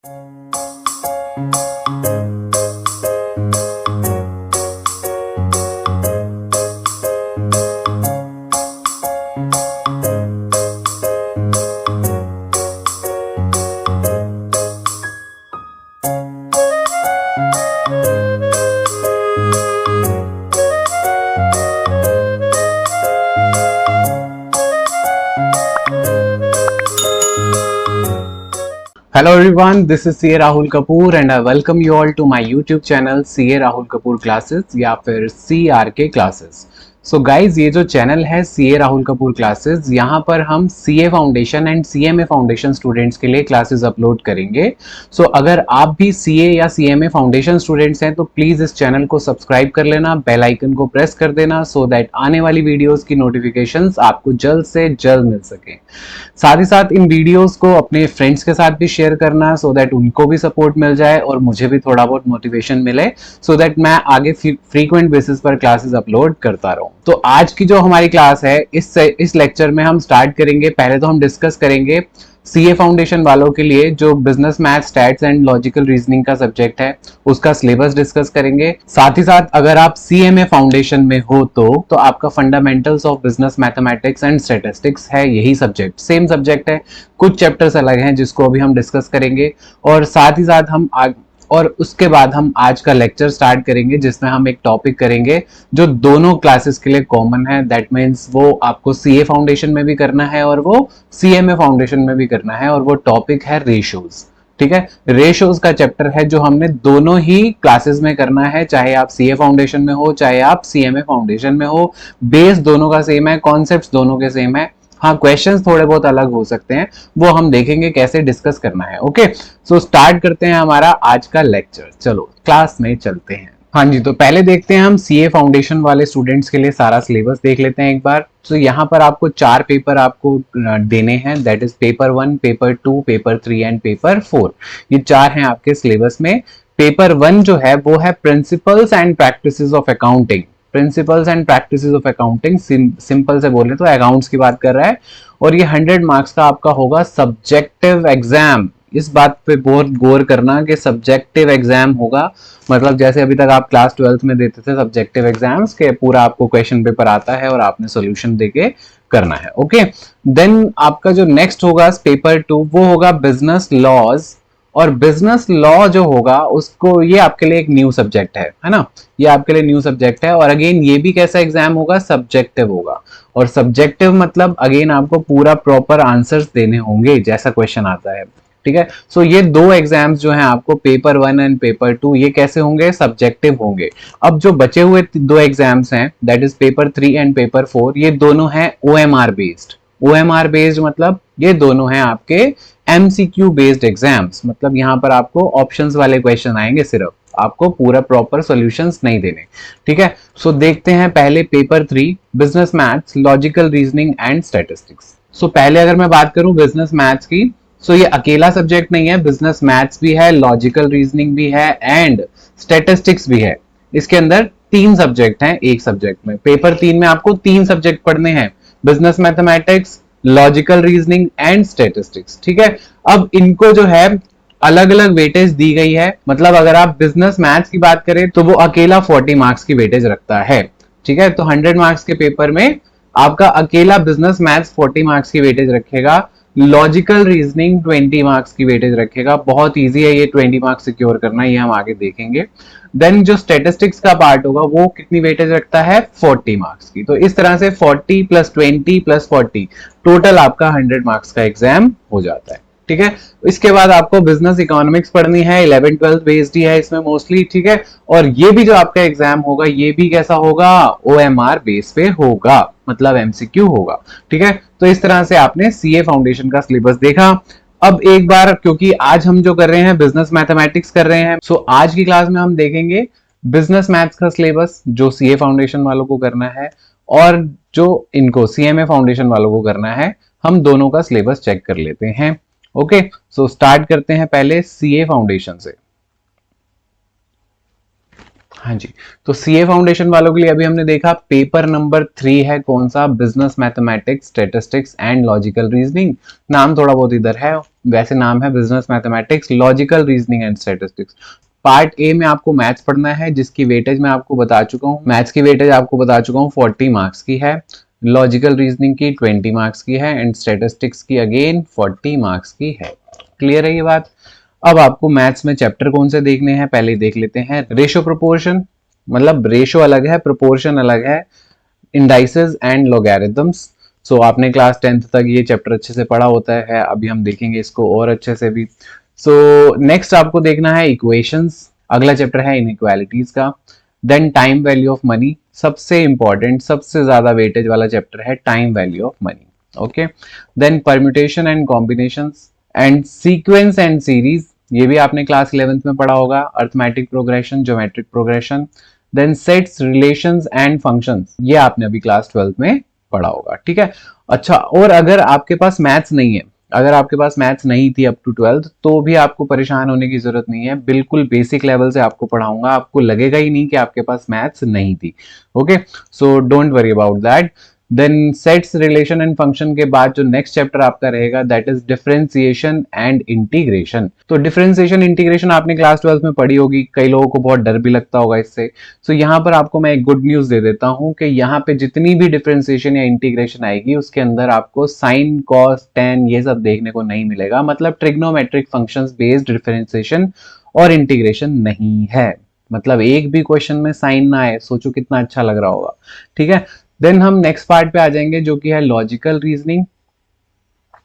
Hello everyone, this is CA Rahul Kapoor and I welcome you all to my YouTube channel CA Rahul Kapoor Classes या फिर CRK Classes। So guys ये जो channel है CA Rahul Kapoor classes, यहाँ पर हम CA foundation and CMA foundation students के लिए क्लासेस अपलोड करेंगे। सो अगर आप भी CA या CMA फाउंडेशन स्टूडेंट्स हैं तो प्लीज इस चैनल को सब्सक्राइब कर लेना, बेल आइकन को प्रेस कर देना सो दैट आने वाली वीडियोस की नोटिफिकेशंस आपको जल्द से जल्द मिल सके। साथ ही साथ इन वीडियोस को अपने फ्रेंड्स के साथ भी शेयर करना सो दैट उनको भी सपोर्ट मिल जाए और मुझे भी थोड़ा बहुत मोटिवेशन मिले सो दैट मैं आगे फ्रीक्वेंट बेसिस पर क्लासेस अपलोड करता रहूं। तो आज की जो हमारी क्लास है इस लेक्चर में हम स्टार्ट करेंगे। पहले तो हम डिस्कस करेंगे सीए फाउंडेशन वालों के लिए जो business math, stats and logical reasoning का सब्जेक्ट है उसका सिलेबस डिस्कस करेंगे। साथ ही साथ अगर आप सीएमए फाउंडेशन में हो तो आपका fundamentals of business mathematics and statistics है, यही सब्जेक्ट सेम सब्जेक्ट है, कुछ चैप्टर्स अलग हैं जिसको अभी हम डिस्कस करेंगे। और साथ ही साथ उसके बाद हम आज का लेक्चर स्टार्ट करेंगे जिसमें हम एक टॉपिक करेंगे जो दोनों क्लासेस के लिए कॉमन है। दैट मीन्स वो आपको सीए फाउंडेशन में भी करना है और वो सीएमए फाउंडेशन में भी करना है, और वो टॉपिक है रेशियोज। ठीक है, रेशियोज का चैप्टर है जो हमने दोनों ही क्लासेस में करना है, चाहे आप सीए फाउंडेशन में हो चाहे आप सीएमए फाउंडेशन में हो। बेस दोनों का सेम है, कॉन्सेप्ट्स दोनों के सेम है। हाँ, क्वेश्चंस थोड़े बहुत अलग हो सकते हैं, वो हम देखेंगे कैसे डिस्कस करना है। ओके, सो स्टार्ट करते हैं हमारा आज का लेक्चर। चलो क्लास में चलते हैं। हाँ जी, तो पहले देखते हैं हम सीए फाउंडेशन वाले स्टूडेंट्स के लिए सारा सिलेबस देख लेते हैं एक बार। तो यहाँ पर आपको 4 पेपर आपको देने हैं, that is paper 1, paper 2, paper 3 and paper 4। ये 4 हैं आपके सिलेबस में। पेपर 1 जो है वो है principles and practices of accounting. Principles and practices of accounting, simple से बोले तो अकाउंट्स की बात कर रहा है, और ये 100 मार्क्स का आपका होगा सब्जेक्टिव एग्जाम। इस बात पे बहुत गौर करना कि सब्जेक्टिव एग्जाम होगा, मतलब जैसे अभी तक आप क्लास 12th में देते थे सब्जेक्टिव एग्जाम्स के, पूरा आपको क्वेश्चन पेपर आता है और आपने सॉल्यूशन देके करना है। ओके, देन आपका जो नेक्स्ट होगा पेपर 2 वो होगा बिजनेस लॉज। और बिजनेस लॉ जो होगा उसको, ये आपके लिए एक न्यू सब्जेक्ट है ना, ये आपके लिए न्यू सब्जेक्ट है। और अगेन ये भी कैसा एग्जाम होगा, सब्जेक्टिव होगा। और सब्जेक्टिव मतलब अगेन आपको पूरा प्रॉपर आंसर्स देने होंगे जैसा क्वेश्चन आता है। ठीक है, सो ये 2 एग्जाम्स जो हैं आपको पेपर 1 एंड पेपर 2, ये कैसे होंगे, सब्जेक्टिव होंगे। अब जो बचे हुए 2 एग्जाम्स हैं that is paper 3 and paper 4, ये दोनों हैं ओएमआर बेस्ड। ओएमआर बेस्ड मतलब ये दोनों हैं आपके एमसीक्यू बेस्ड एग्जाम्स, मतलब यहाँ पर आपको ऑप्शंस वाले क्वेश्चन आएंगे, सिर्फ आपको पूरा प्रॉपर सॉल्यूशंस नहीं देने। ठीक है, सो देखते हैं पहले paper 3 business maths, logical reasoning and statistics. So पहले अगर मैं बात करूं बिजनेस मैथ्स की, सो ये अकेला सब्जेक्ट नहीं है, बिजनेस मैथ्स भी है, लॉजिकल रीजनिंग भी है एंड स्टैटिस्टिक्स भी है। इसके अंदर 3 सब्जेक्ट हैं एक सब्जेक्ट में। पेपर 3 में आपको 3 सब्जेक्ट पढ़ने हैं, business mathematics, logical reasoning and statistics. ठीक है, अब इनको जो है अलग अलग वेटेज दी गई है, मतलब अगर आप बिजनेस मैथ्स की बात करें तो वो अकेला 40 मार्क्स की वेटेज रखता है। ठीक है, तो 100 मार्क्स के पेपर में आपका अकेला बिजनेस मैथ्स 40 मार्क्स की वेटेज रखेगा, लॉजिकल रीजनिंग 20 मार्क्स की वेटेज रखेगा। बहुत इजी है ये 20 मार्क्स सिक्योर करना, ये हम आगे देखेंगे। देन जो स्टैटिस्टिक्स का पार्ट होगा वो कितनी वेटेज रखता है, 40 मार्क्स की। तो इस तरह से 40 + 20 + 40 टोटल आपका 100 मार्क्स का एग्जाम हो जाता है। ठीक है, इसके बाद आपको बिजनेस इकोनॉमिक्स पढ़नी है, 11th 12th बेस्ड ही है इसमें मोस्टली। ठीक है, और ये भी जो आपका एग्जाम होगा ये भी कैसा होगा, ओएमआर बेस पे होगा, मतलब एमसीक्यू होगा। ठीक है, तो इस तरह से आपने सीए फाउंडेशन का सिलेबस देखा। अब एक बार, क्योंकि आज हम जो कर रहे हैं बिजनेस मैथमेटिक्स कर रहे हैं, सो आज की क्लास में हम देखेंगे बिजनेस मैथ्स का सिलेबस जो सीए फाउंडेशन वालों को करना है और जो इनको सीएमए फाउंडेशन वालों को करना है। हम दोनों का सिलेबस चेक कर लेते हैं। ओके, सो स्टार्ट करते हैं पहले सीए फाउंडेशन से। हाँ जी, तो सीए फाउंडेशन वालों के लिए अभी हमने देखा पेपर नंबर 3 है कौन सा, business mathematics statistics and logical reasoning. नाम थोड़ा बहुत इधर है, वैसे नाम है business mathematics logical reasoning and statistics. Part A में आपको मैथ्स पढ़ना है, जिसकी वेटेज मैं आपको बता चुका हूँ, मैथ्स की वेटेज आपको बता चुका हूँ 40 मार्क्स की है, लॉजिकल रीजनिंग की 20 मार्क्स की है एंड स्टैटिस्टिक्स की अगेन 40 मार्क्स की है। क्लियर है ये बात। अब आपको मैथ्स में चैप्टर कौन से देखने हैं, पहले देख लेते हैं। रेशो प्रोपोर्शन, मतलब रेशो अलग है, प्रोपोर्शन अलग है, इंडाइसेस एंड लॉगरिथम्स। सो आपने क्लास 10th तक ये चैप्टर अच्छे से पढ़ा होता है, अभी हम देखेंगे इसको और अच्छे से भी। सो नेक्स्ट आपको देखना है इक्वेशंस, अगला चैप्टर है इनइक्वालिटीज का। Then time value of money, सबसे इंपॉर्टेंट सबसे ज्यादा वेटेज वाला चैप्टर है time value of money. Okay, then permutation and combinations and sequence and series, ये भी आपने क्लास 11th में पढ़ा होगा, arithmetic progression, geometric progression. Then sets, relations and functions, ये आपने अभी क्लास 12th में पढ़ा होगा, ठीक है। अच्छा, और अगर आपके पास मैथ्स नहीं है, अगर आपके पास मैथ्स नहीं थी अप टू 12th, तो भी आपको परेशान होने की जरूरत नहीं है, बिल्कुल बेसिक लेवल से आपको पढ़ाऊंगा, आपको लगेगा ही नहीं कि आपके पास मैथ्स नहीं थी। Okay, so don't worry about that. Then sets, relation and function के बाद जो नेक्स्ट चैप्टर आपका रहेगा that is differentiation and integration. तो डिफरेंशिएशन इंटीग्रेशन आपने क्लास 12th में पढ़ी होगी, कई लोगों को बहुत डर भी लगता होगा इससे। सो यहाँ पर आपको मैं एक गुड न्यूज दे देता हूँ कि यहाँ पे जितनी भी डिफरेंशिएशन या इंटीग्रेशन आएगी उसके अंदर आपको साइन, कॉस, टेन ये सब देखने को नहीं मिलेगा, मतलब ट्रिग्नोमेट्रिक फंक्शंस बेस्ड डिफरेंशिएशन और इंटीग्रेशन नहीं है। मतलब एक भी क्वेश्चन में साइन ना आए, सोचो कितना अच्छा लग रहा होगा, ठीक है। देन हम नेक्स्ट पार्ट पे आ जाएंगे जो कि है लॉजिकल रीजनिंग,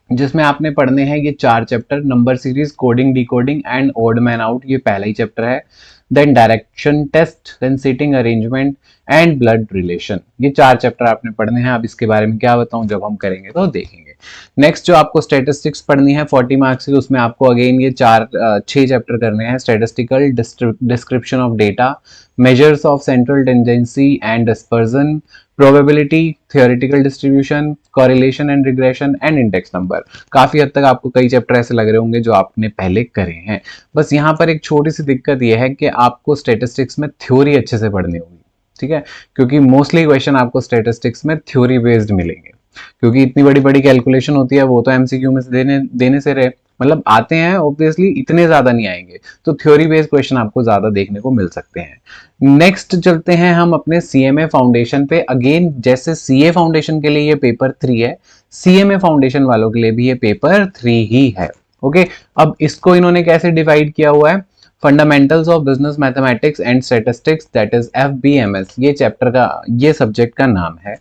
जिसमें आपने पढ़ने हैं ये 4 chapter, number series, coding, decoding and odd man out, ये पहला ही चैप्टर है। Then direction test, then seating arrangement and blood relation, ये 4 चैप्टर आपने पढ़ने हैं। अब इसके बारे में क्या बताऊं, जब हम करेंगे तो देखेंगे। नेक्स्ट जो आपको स्टेटिस्टिक्स पढ़नी है 40 मार्क्स की, उसमें आपको अगेन ये 6 चैप्टर करने हैं। Statistical, description of data, measures of central tendency and dispersion, probability, theoretical distribution, correlation and regression and index number. काफी हद तक आपको कई चैप्टर ऐसे लग रहे होंगे जो आपने पहले करे हैं। बस यहाँ पर एक छोटी सी दिक्कत यह है कि आपको स्टेटिस्टिक्स में थ्योरी अच्छे से पढ़नी होगी, ठीक है, क्योंकि मोस्टली क्वेश्चन आपको स्टेटिस्टिक्स में थ्योरी बेस्ड मिलेंगे, क्योंकि इतनी बड़ी बड़ी कैलकुलेशन होती है, वो तो एमसीक्यू में से देने से रहे, मतलब आते हैं ऑब्वियसली, इतने ज्यादा नहीं आएंगे, तो थ्योरी बेस्ड क्वेश्चन आपको ज्यादा देखने को मिल सकते हैं। नेक्स्ट चलते हैं हम अपने सीएमए फाउंडेशन पे। अगेन जैसे सीए फाउंडेशन के लिए ये पेपर 3 है, सीएमए फाउंडेशन वालों के लिए भी ये पेपर 3 ही है। ओके, अब इसको इन्होंने कैसे डिवाइड किया हुआ है, fundamentals of business mathematics and statistics, that is FBMS, ये चैप्टर का, ये सब्जेक्ट का नाम है।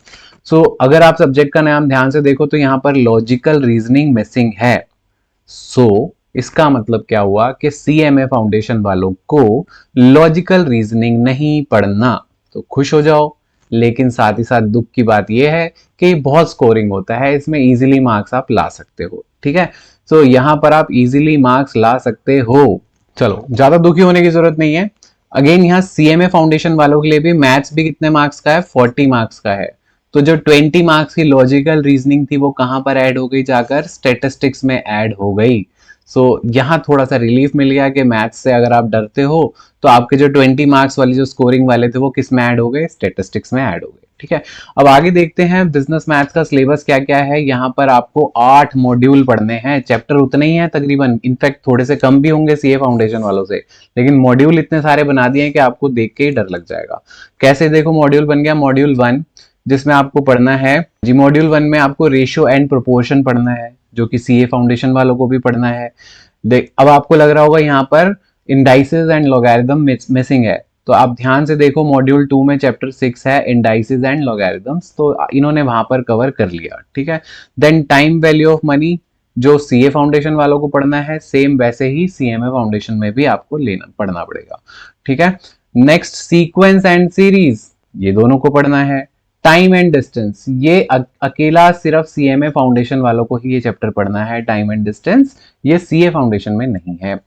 सो अगर आप सब्जेक्ट का नाम ध्यान से देखो तो यहाँ पर लॉजिकल रीजनिंग मिसिंग है। इसका मतलब क्या हुआ कि सीएमए फाउंडेशन वालों को लॉजिकल रीजनिंग नहीं पढ़ना, तो खुश हो जाओ। लेकिन साथ ही साथ दुख की बात यह है कि बहुत स्कोरिंग होता है इसमें, इजीली मार्क्स आप ला सकते हो, ठीक है। यहां पर आप इजीली मार्क्स ला सकते हो। चलो, ज्यादा दुखी होने की जरूरत नहीं है। अगेन यहाँ सीएमए फाउंडेशन वालों के लिए भी मैथ्स भी कितने मार्क्स का है, 40 मार्क्स का है। तो जो 20 मार्क्स की लॉजिकल रीजनिंग थी वो कहां पर ऐड हो गई, जाकर स्टेटिस्टिक्स में ऐड हो गई। यहाँ थोड़ा सा रिलीफ मिल गया कि मैथ्स से अगर आप डरते हो तो आपके जो 20 मार्क्स वाले जो स्कोरिंग वाले थे वो किस में ऐड हो गए, स्टेटिस्टिक्स में ऐड हो गए, ठीक है। अब आगे देखते हैं बिजनेस मैथ्स का सिलेबस क्या क्या है। यहाँ पर आपको 8 मॉड्यूल पढ़ने हैं, चैप्टर उतने ही हैं तकरीबन, इनफैक्ट थोड़े से कम भी होंगे सीए फाउंडेशन वालों से, लेकिन मॉड्यूल इतने सारे बना दिए हैं कि आपको देख के ही डर लग जाएगा। कैसे, देखो मॉड्यूल बन गया मॉड्यूल 1, जिसमें आपको पढ़ना है जी, मॉड्यूल 1 में आपको रेशियो एंड प्रोपोर्शन पढ़ना है, जो कि सीए फाउंडेशन वालों को भी पढ़ना है। देख, अब आपको लग रहा होगा यहाँ पर इंडाइसेस एंड लॉगरिथम मिसिंग है, तो आप ध्यान से देखो मॉड्यूल 2 में चैप्टर 6 है इंडाइसेस एंड लॉगरिथम्स, तो इन्होंने वहां पर कवर कर लिया, ठीक है। Then time value of money, जो सीए फाउंडेशन वालों को पढ़ना है, सेम वैसे ही सीएमए फाउंडेशन में भी आपको पढ़ना पड़ेगा, ठीक है। नेक्स्ट सीक्वेंस एंड सीरीज, ये दोनों को पढ़ना है। टाइम एंड डिस्टेंस, ये अकेला सिर्फ सीएमए फाउंडेशन वालों को ही ये चैप्टर पढ़ना है, टाइम एंड डिस्टेंस, ये सीए फाउंडेशन में नहीं है।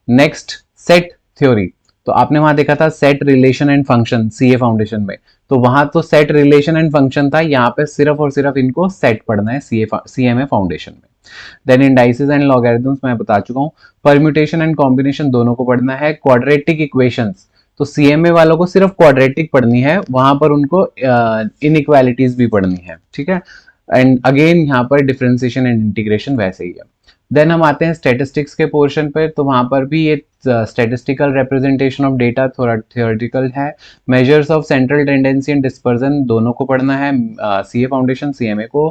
नेक्स्ट सेट थ्योरी, तो आपने वहां देखा था set, relation and function CA foundation में, तो वहां तो सेट, रिलेशन एंड फंक्शन था, यहाँ पे सिर्फ और सिर्फ इनको सेट पढ़ना है सीएमए फाउंडेशन में। देन इंडाइसेस एंड लॉगरिथम्स मैं बता चुका हूं। परम्यूटेशन एंड कॉम्बिनेशन दोनों को पढ़ना है। क्वाड्रेटिक इक्वेशंस, तो सीएमए वालों को सिर्फ क्वाड्रेटिक पढ़नी है, वहां पर उनको इनइक्वालिटीज भी पढ़नी है, ठीक है। एंड अगेन यहाँ पर डिफरेंशिएशन एंड इंटीग्रेशन वैसे ही है। देन हम आते हैं स्टैटिस्टिक्स के पोर्शन पर, तो वहां पर भी ये स्टैटिस्टिकल रिप्रेजेंटेशन ऑफ डेटा थोड़ा थियोरेटिकल है। Measures of central tendency and dispersion दोनों को पढ़ना है, सीए फाउंडेशन सीएमए को।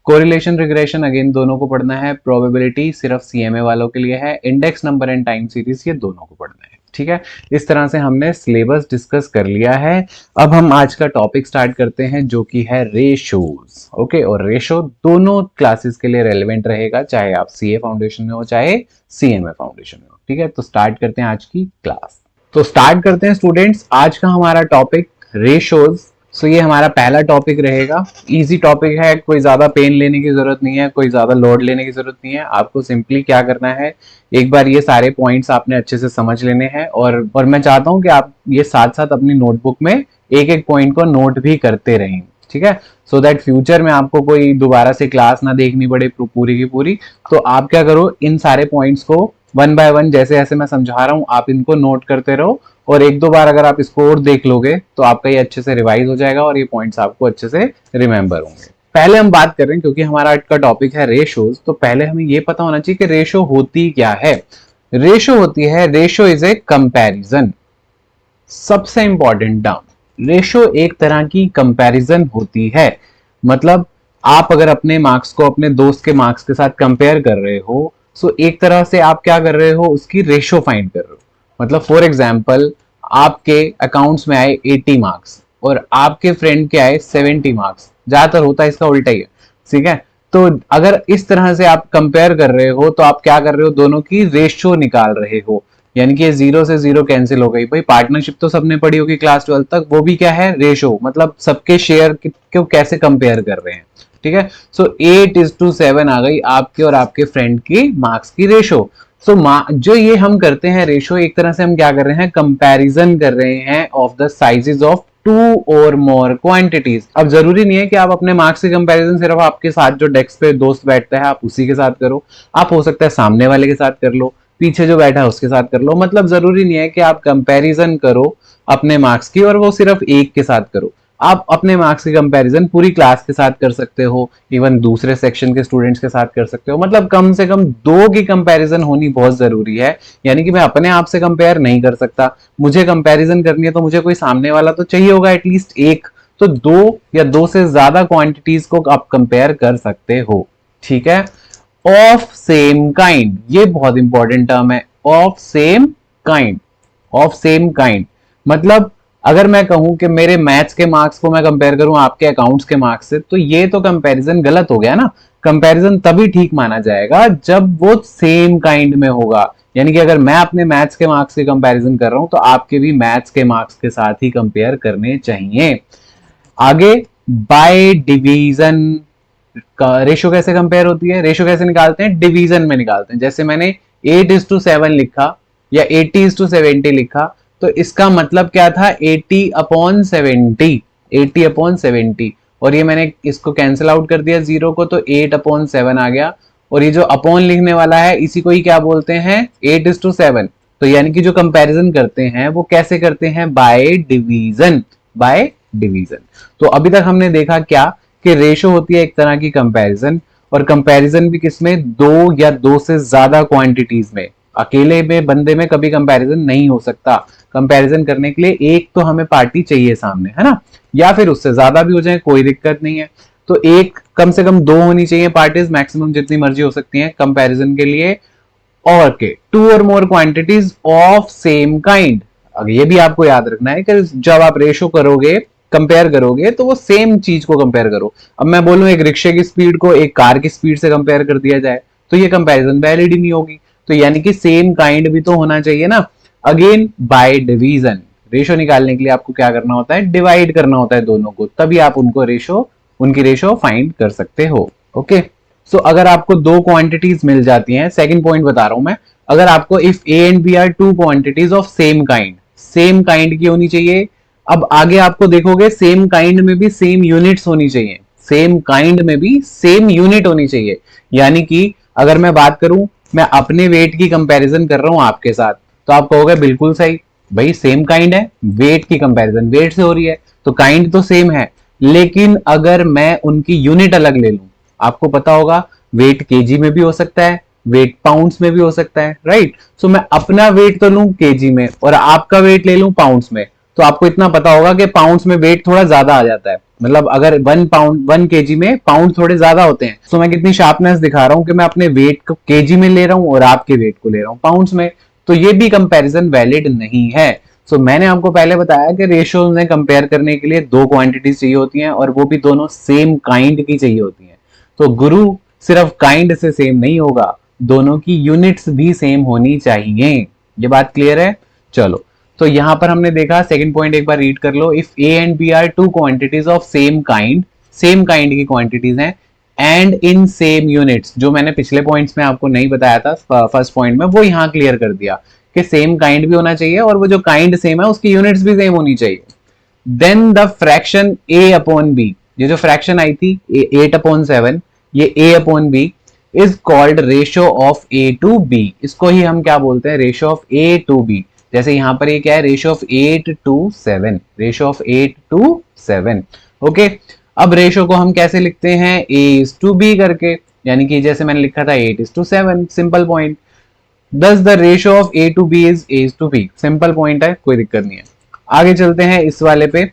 कोरिलेशन रिग्रेशन अगेन दोनों को पढ़ना है। प्रोबेबिलिटी सिर्फ सीएमए वालों के लिए है। Index number and time series ये दोनों को पढ़ना है, ठीक है। इस तरह से हमने सिलेबस डिस्कस कर लिया है। अब हम आज का टॉपिक स्टार्ट करते हैं जो कि है रेशोज। ओके, और रेशो दोनों क्लासेस के लिए रेलेवेंट रहेगा, चाहे आप सीए फाउंडेशन में हो चाहे सीएमए फाउंडेशन में हो, ठीक है। तो स्टार्ट करते हैं आज की क्लास। तो स्टार्ट करते हैं स्टूडेंट्स, आज का हमारा टॉपिक रेशोज। सो ये हमारा पहला टॉपिक रहेगा। इजी टॉपिक है, कोई ज्यादा पेन लेने की जरूरत नहीं है, कोई ज्यादा लोड लेने की जरूरत नहीं है। आपको सिंपली क्या करना है, एक बार ये सारे पॉइंट्स आपने अच्छे से समझ लेने हैं, और मैं चाहता हूं कि आप ये साथ साथ अपनी नोटबुक में एक एक पॉइंट को नोट भी करते रहें, ठीक है। सो दैट फ्यूचर में आपको कोई दोबारा से क्लास ना देखनी पड़े पूरी की पूरी। तो आप क्या करो, इन सारे पॉइंट्स को वन बाय वन जैसे जैसे मैं समझा रहा हूं आप इनको नोट करते रहो, और एक दो बार अगर आप इसको और देख लोगे तो आपका ये अच्छे से रिवाइज हो जाएगा और ये पॉइंट्स आपको अच्छे से रिमेंबर होंगे। पहले हम बात कर रहे हैं, क्योंकि हमारा आज का टॉपिक है रेशोज, तो पहले हमें ये पता होना चाहिए कि रेशो होती क्या है। रेशो होती है, रेशो इज ए कंपैरिजन। सबसे इंपॉर्टेंट टर्म, रेशो एक तरह की कंपैरिजन होती है। मतलब आप अगर अपने मार्क्स को अपने दोस्त के मार्क्स के साथ कंपेयर कर रहे हो, सो एक तरह से आप क्या कर रहे हो, उसकी रेशो फाइंड कर रहे हो। मतलब फॉर एग्जाम्पल, आपके अकाउंट्स में आए 80 मार्क्स और आपके फ्रेंड के आए 70 मार्क्स, ज्यादातर होता है इसका उल्टा ही है, ठीक है। तो अगर इस तरह से आप कंपेयर कर रहे हो तो आप क्या कर रहे हो, दोनों की रेशो निकाल रहे हो। यानी कि 0 से 0 कैंसिल हो गई। भाई पार्टनरशिप तो सबने पढ़ी होगी क्लास 12 तक, वो भी क्या है, रेशो, मतलब सबके शेयर को कैसे कंपेयर कर रहे हैं, ठीक है। सो 8:7 आ गई आपके और आपके फ्रेंड की मार्क्स की रेशो। सो जो ये हम करते हैं रेशो, एक तरह से हम क्या कर रहे हैं, कंपैरिजन कर रहे हैं ऑफ द साइजेस ऑफ 2 और मोर क्वांटिटीज। अब जरूरी नहीं है कि आप अपने मार्क्स की कंपैरिजन सिर्फ आपके साथ जो डेस्क पे दोस्त बैठता है आप उसी के साथ करो। आप हो सकता है सामने वाले के साथ कर लो, पीछे जो बैठा है उसके साथ कर लो। मतलब जरूरी नहीं है कि आप कंपैरिजन करो अपने मार्क्स की और वो सिर्फ एक के साथ करो। आप अपने मार्क्स की कंपैरिजन पूरी क्लास के साथ कर सकते हो, इवन दूसरे सेक्शन के स्टूडेंट्स के साथ कर सकते हो। मतलब कम से कम 2 की कंपैरिजन होनी बहुत जरूरी है। यानी कि मैं अपने आप से कंपेयर नहीं कर सकता, मुझे कंपैरिजन करनी है तो मुझे कोई सामने वाला तो चाहिए होगा एटलीस्ट एक। तो 2 या 2 से ज्यादा क्वांटिटीज को आप कंपेयर कर सकते हो, ठीक है। ऑफ सेम काइंड, ये बहुत इंपॉर्टेंट टर्म है, of same kind. Of same kind मतलब अगर मैं कहूं कि मेरे मैथ्स के मार्क्स को मैं कंपेयर करूं आपके अकाउंट्स के मार्क्स से, तो ये तो कंपैरिजन गलत हो गया ना। कंपैरिजन तभी ठीक माना जाएगा जब वो सेम काइंड में होगा। यानी कि अगर मैं अपने मैथ्स के मार्क्स की कंपैरिजन कर रहा हूं तो आपके भी मैथ्स के मार्क्स के साथ ही कंपेयर करने चाहिए। आगे, बाय डिवीजन का रेशो कैसे कंपेयर होती है, रेशो कैसे निकालते हैं, डिवीजन में निकालते हैं। जैसे मैंने 8:7 लिखा या 80:70 लिखा, तो इसका मतलब क्या था, 80/70, 80/70। और ये मैंने इसको कैंसिल आउट कर दिया 0 को, तो 8/7 आ गया। और ये जो अपॉन लिखने वाला है इसी को ही क्या बोलते हैं, 8:7। तो यानी कि जो कंपैरिजन करते हैं वो कैसे करते हैं, बाय डिवीजन, बाय डिवीजन। तो अभी तक हमने देखा क्या, कि रेशो होती है एक तरह की कंपैरिजन, और कंपैरिजन भी किसमें, 2 या 2 से ज्यादा क्वांटिटीज में। अकेले में बंदे में कभी कंपैरिजन नहीं हो सकता। कंपैरिजन करने के लिए एक तो हमें पार्टी चाहिए सामने, है ना, या फिर उससे ज्यादा भी हो जाए कोई दिक्कत नहीं है। तो एक कम से कम 2 होनी चाहिए पार्टीज, मैक्सिमम जितनी मर्जी हो सकती हैं कंपैरिजन के लिए। और के 2 और more quantities of same kind. अब ये भी आपको याद रखना है कि जब आप रेशो करोगे, कंपेयर करोगे, तो वो सेम चीज को कंपेयर करो। अब मैं बोलूं एक रिक्शे की स्पीड को एक कार की स्पीड से कंपेयर कर दिया जाए तो ये कंपैरिजन वैलिड ही नहीं होगी। तो यानी कि सेम काइंड भी तो होना चाहिए ना। अगेन, बाय डिवीजन, रेशो निकालने के लिए आपको क्या करना होता है, डिवाइड करना होता है दोनों को, तभी आप उनकी रेशो फाइंड कर सकते हो। ओके, सो अगर आपको 2 क्वांटिटीज मिल जाती हैं, सेकंड पॉइंट बता रहा हूं मैं, अगर आपको if A and B are 2 quantities of same kind, same kind की होनी चाहिए। अब आगे आपको देखोगे सेम काइंड में भी सेम यूनिट्स होनी चाहिए, सेम काइंड में भी सेम यूनिट होनी चाहिए। यानी कि अगर मैं बात करूं, मैं अपने वेट की कंपैरिजन कर रहा हूं आपके साथ, तो आप कहोगे बिल्कुल सही, भाई सेम काइंड है, वेट की कंपैरिजन वेट से हो रही है तो काइंड तो सेम है, लेकिन अगर मैं उनकी यूनिट अलग ले लूं, आपको पता होगा वेट केजी में भी हो सकता है, वेट पाउंड्स में भी हो सकता है, राइट। सो मैं अपना वेट तो लूं केजी में और आपका वेट ले लूं पाउंड्स में, तो आपको इतना पता होगा कि पाउंड्स में वेट थोड़ा ज्यादा आ जाता है, मतलब अगर 1 केजी में पाउंड थोड़े ज्यादा होते हैं। तो मैं कितनी शार्पनेस दिखा रहा हूं कि मैं अपने वेट को केजी में ले रहा हूं और आपके वेट को ले रहा हूं पाउंड्स में, तो ये भी कंपैरिजन वैलिड नहीं है। सो मैंने आपको पहले बताया कि रेशियोज में कंपेयर करने के लिए दो क्वांटिटीज चाहिए होती हैं और वो भी दोनों सेम काइंड की चाहिए होती हैं। तो गुरु सिर्फ काइंड से सेम नहीं होगा, दोनों की यूनिट्स भी सेम होनी चाहिए। ये बात क्लियर है? चलो, तो यहां पर हमने देखा, सेकंड पॉइंट एक बार रीड कर लो। If A and B are two quantities of same kind की क्वांटिटीज हैं एंड इन सेम यूनिट्स, जो मैंने पिछले पॉइंट्स में आपको नहीं बताया था फर्स्ट पॉइंट में, वो यहां क्लियर कर दिया कि सेम काइंड भी होना चाहिए और वो जो काइंड सेम है उसकी यूनिट्स भी सेम होनी चाहिए। Then the fraction A upon B, ये जो फ्रैक्शन आई थी 8/7, ये A upon B is called ratio of A to B. इसको ही हम क्या बोलते हैं? Ratio of A to B. जैसे यहां पर ये क्या है? Ratio of 8:7, ratio of 8:7। Okay, अब रेशियो को हम कैसे लिखते हैं? ए इज टू बी करके, यानी कि जैसे मैंने लिखा था 8:7, simple point. Thus the ratio of A to B is A to B, simple point है, कोई दिक्कत नहीं है। आगे चलते हैं इस वाले पे।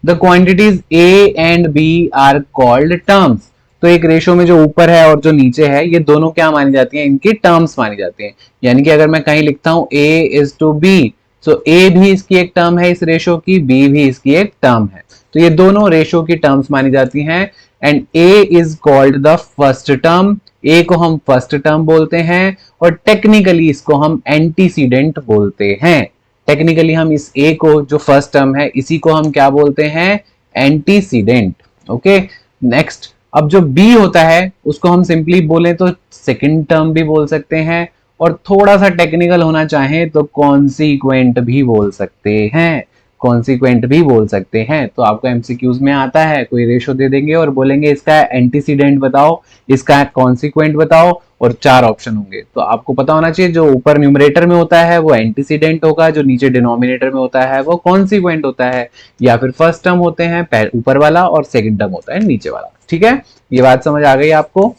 The quantities A and B are called terms. तो एक रेशियो में जो ऊपर है और जो नीचे है, ये दोनों क्या मानी जाती हैं? इनकी टर्म्स मानी जाती हैं। यानी कि अगर मैं कहीं लिखता हूं ए इज टू बी, तो ए भी इसकी एक टर्म है इस रेशियो की, बी भी इसकी एक टर्म है, तो ये दोनों रेशियो की टर्म्स मानी जाती हैं। And A is called the first term, A को हम फर्स्ट टर्म बोलते हैं और टेक्निकली इसको हम एंटीसीडेंट बोलते हैं। टेक्निकली हम इस ए को, जो फर्स्ट टर्म है, इसी को हम क्या बोलते हैं? एंटीसीडेंट। ओके, नेक्स्ट, अब जो बी होता है उसको हम सिंपली बोले तो सेकंड टर्म भी बोल सकते हैं और थोड़ा सा टेक्निकल होना चाहें तो कॉन्सिक्वेंट भी बोल सकते हैं, कॉन्सिक्वेंट भी बोल सकते हैं। तो आपको एमसीक्यूज में आता है, कोई रेशो दे देंगे और बोलेंगे इसका एंटीसीडेंट बताओ, इसका कॉन्सिक्वेंट बताओ, और 4 ऑप्शन होंगे। तो आपको पता होना चाहिए जो ऊपर न्यूमरेटर में होता है वो एंटीसीडेंट होगा, जो नीचे डिनोमिनेटर में होता है वो कॉन्सिक्वेंट होता है, या फिर फर्स्ट टर्म होते हैं ऊपर वाला और सेकंड टर्म होता है नीचे वाला। ठीक है, ये बात समझ आ गई आपको?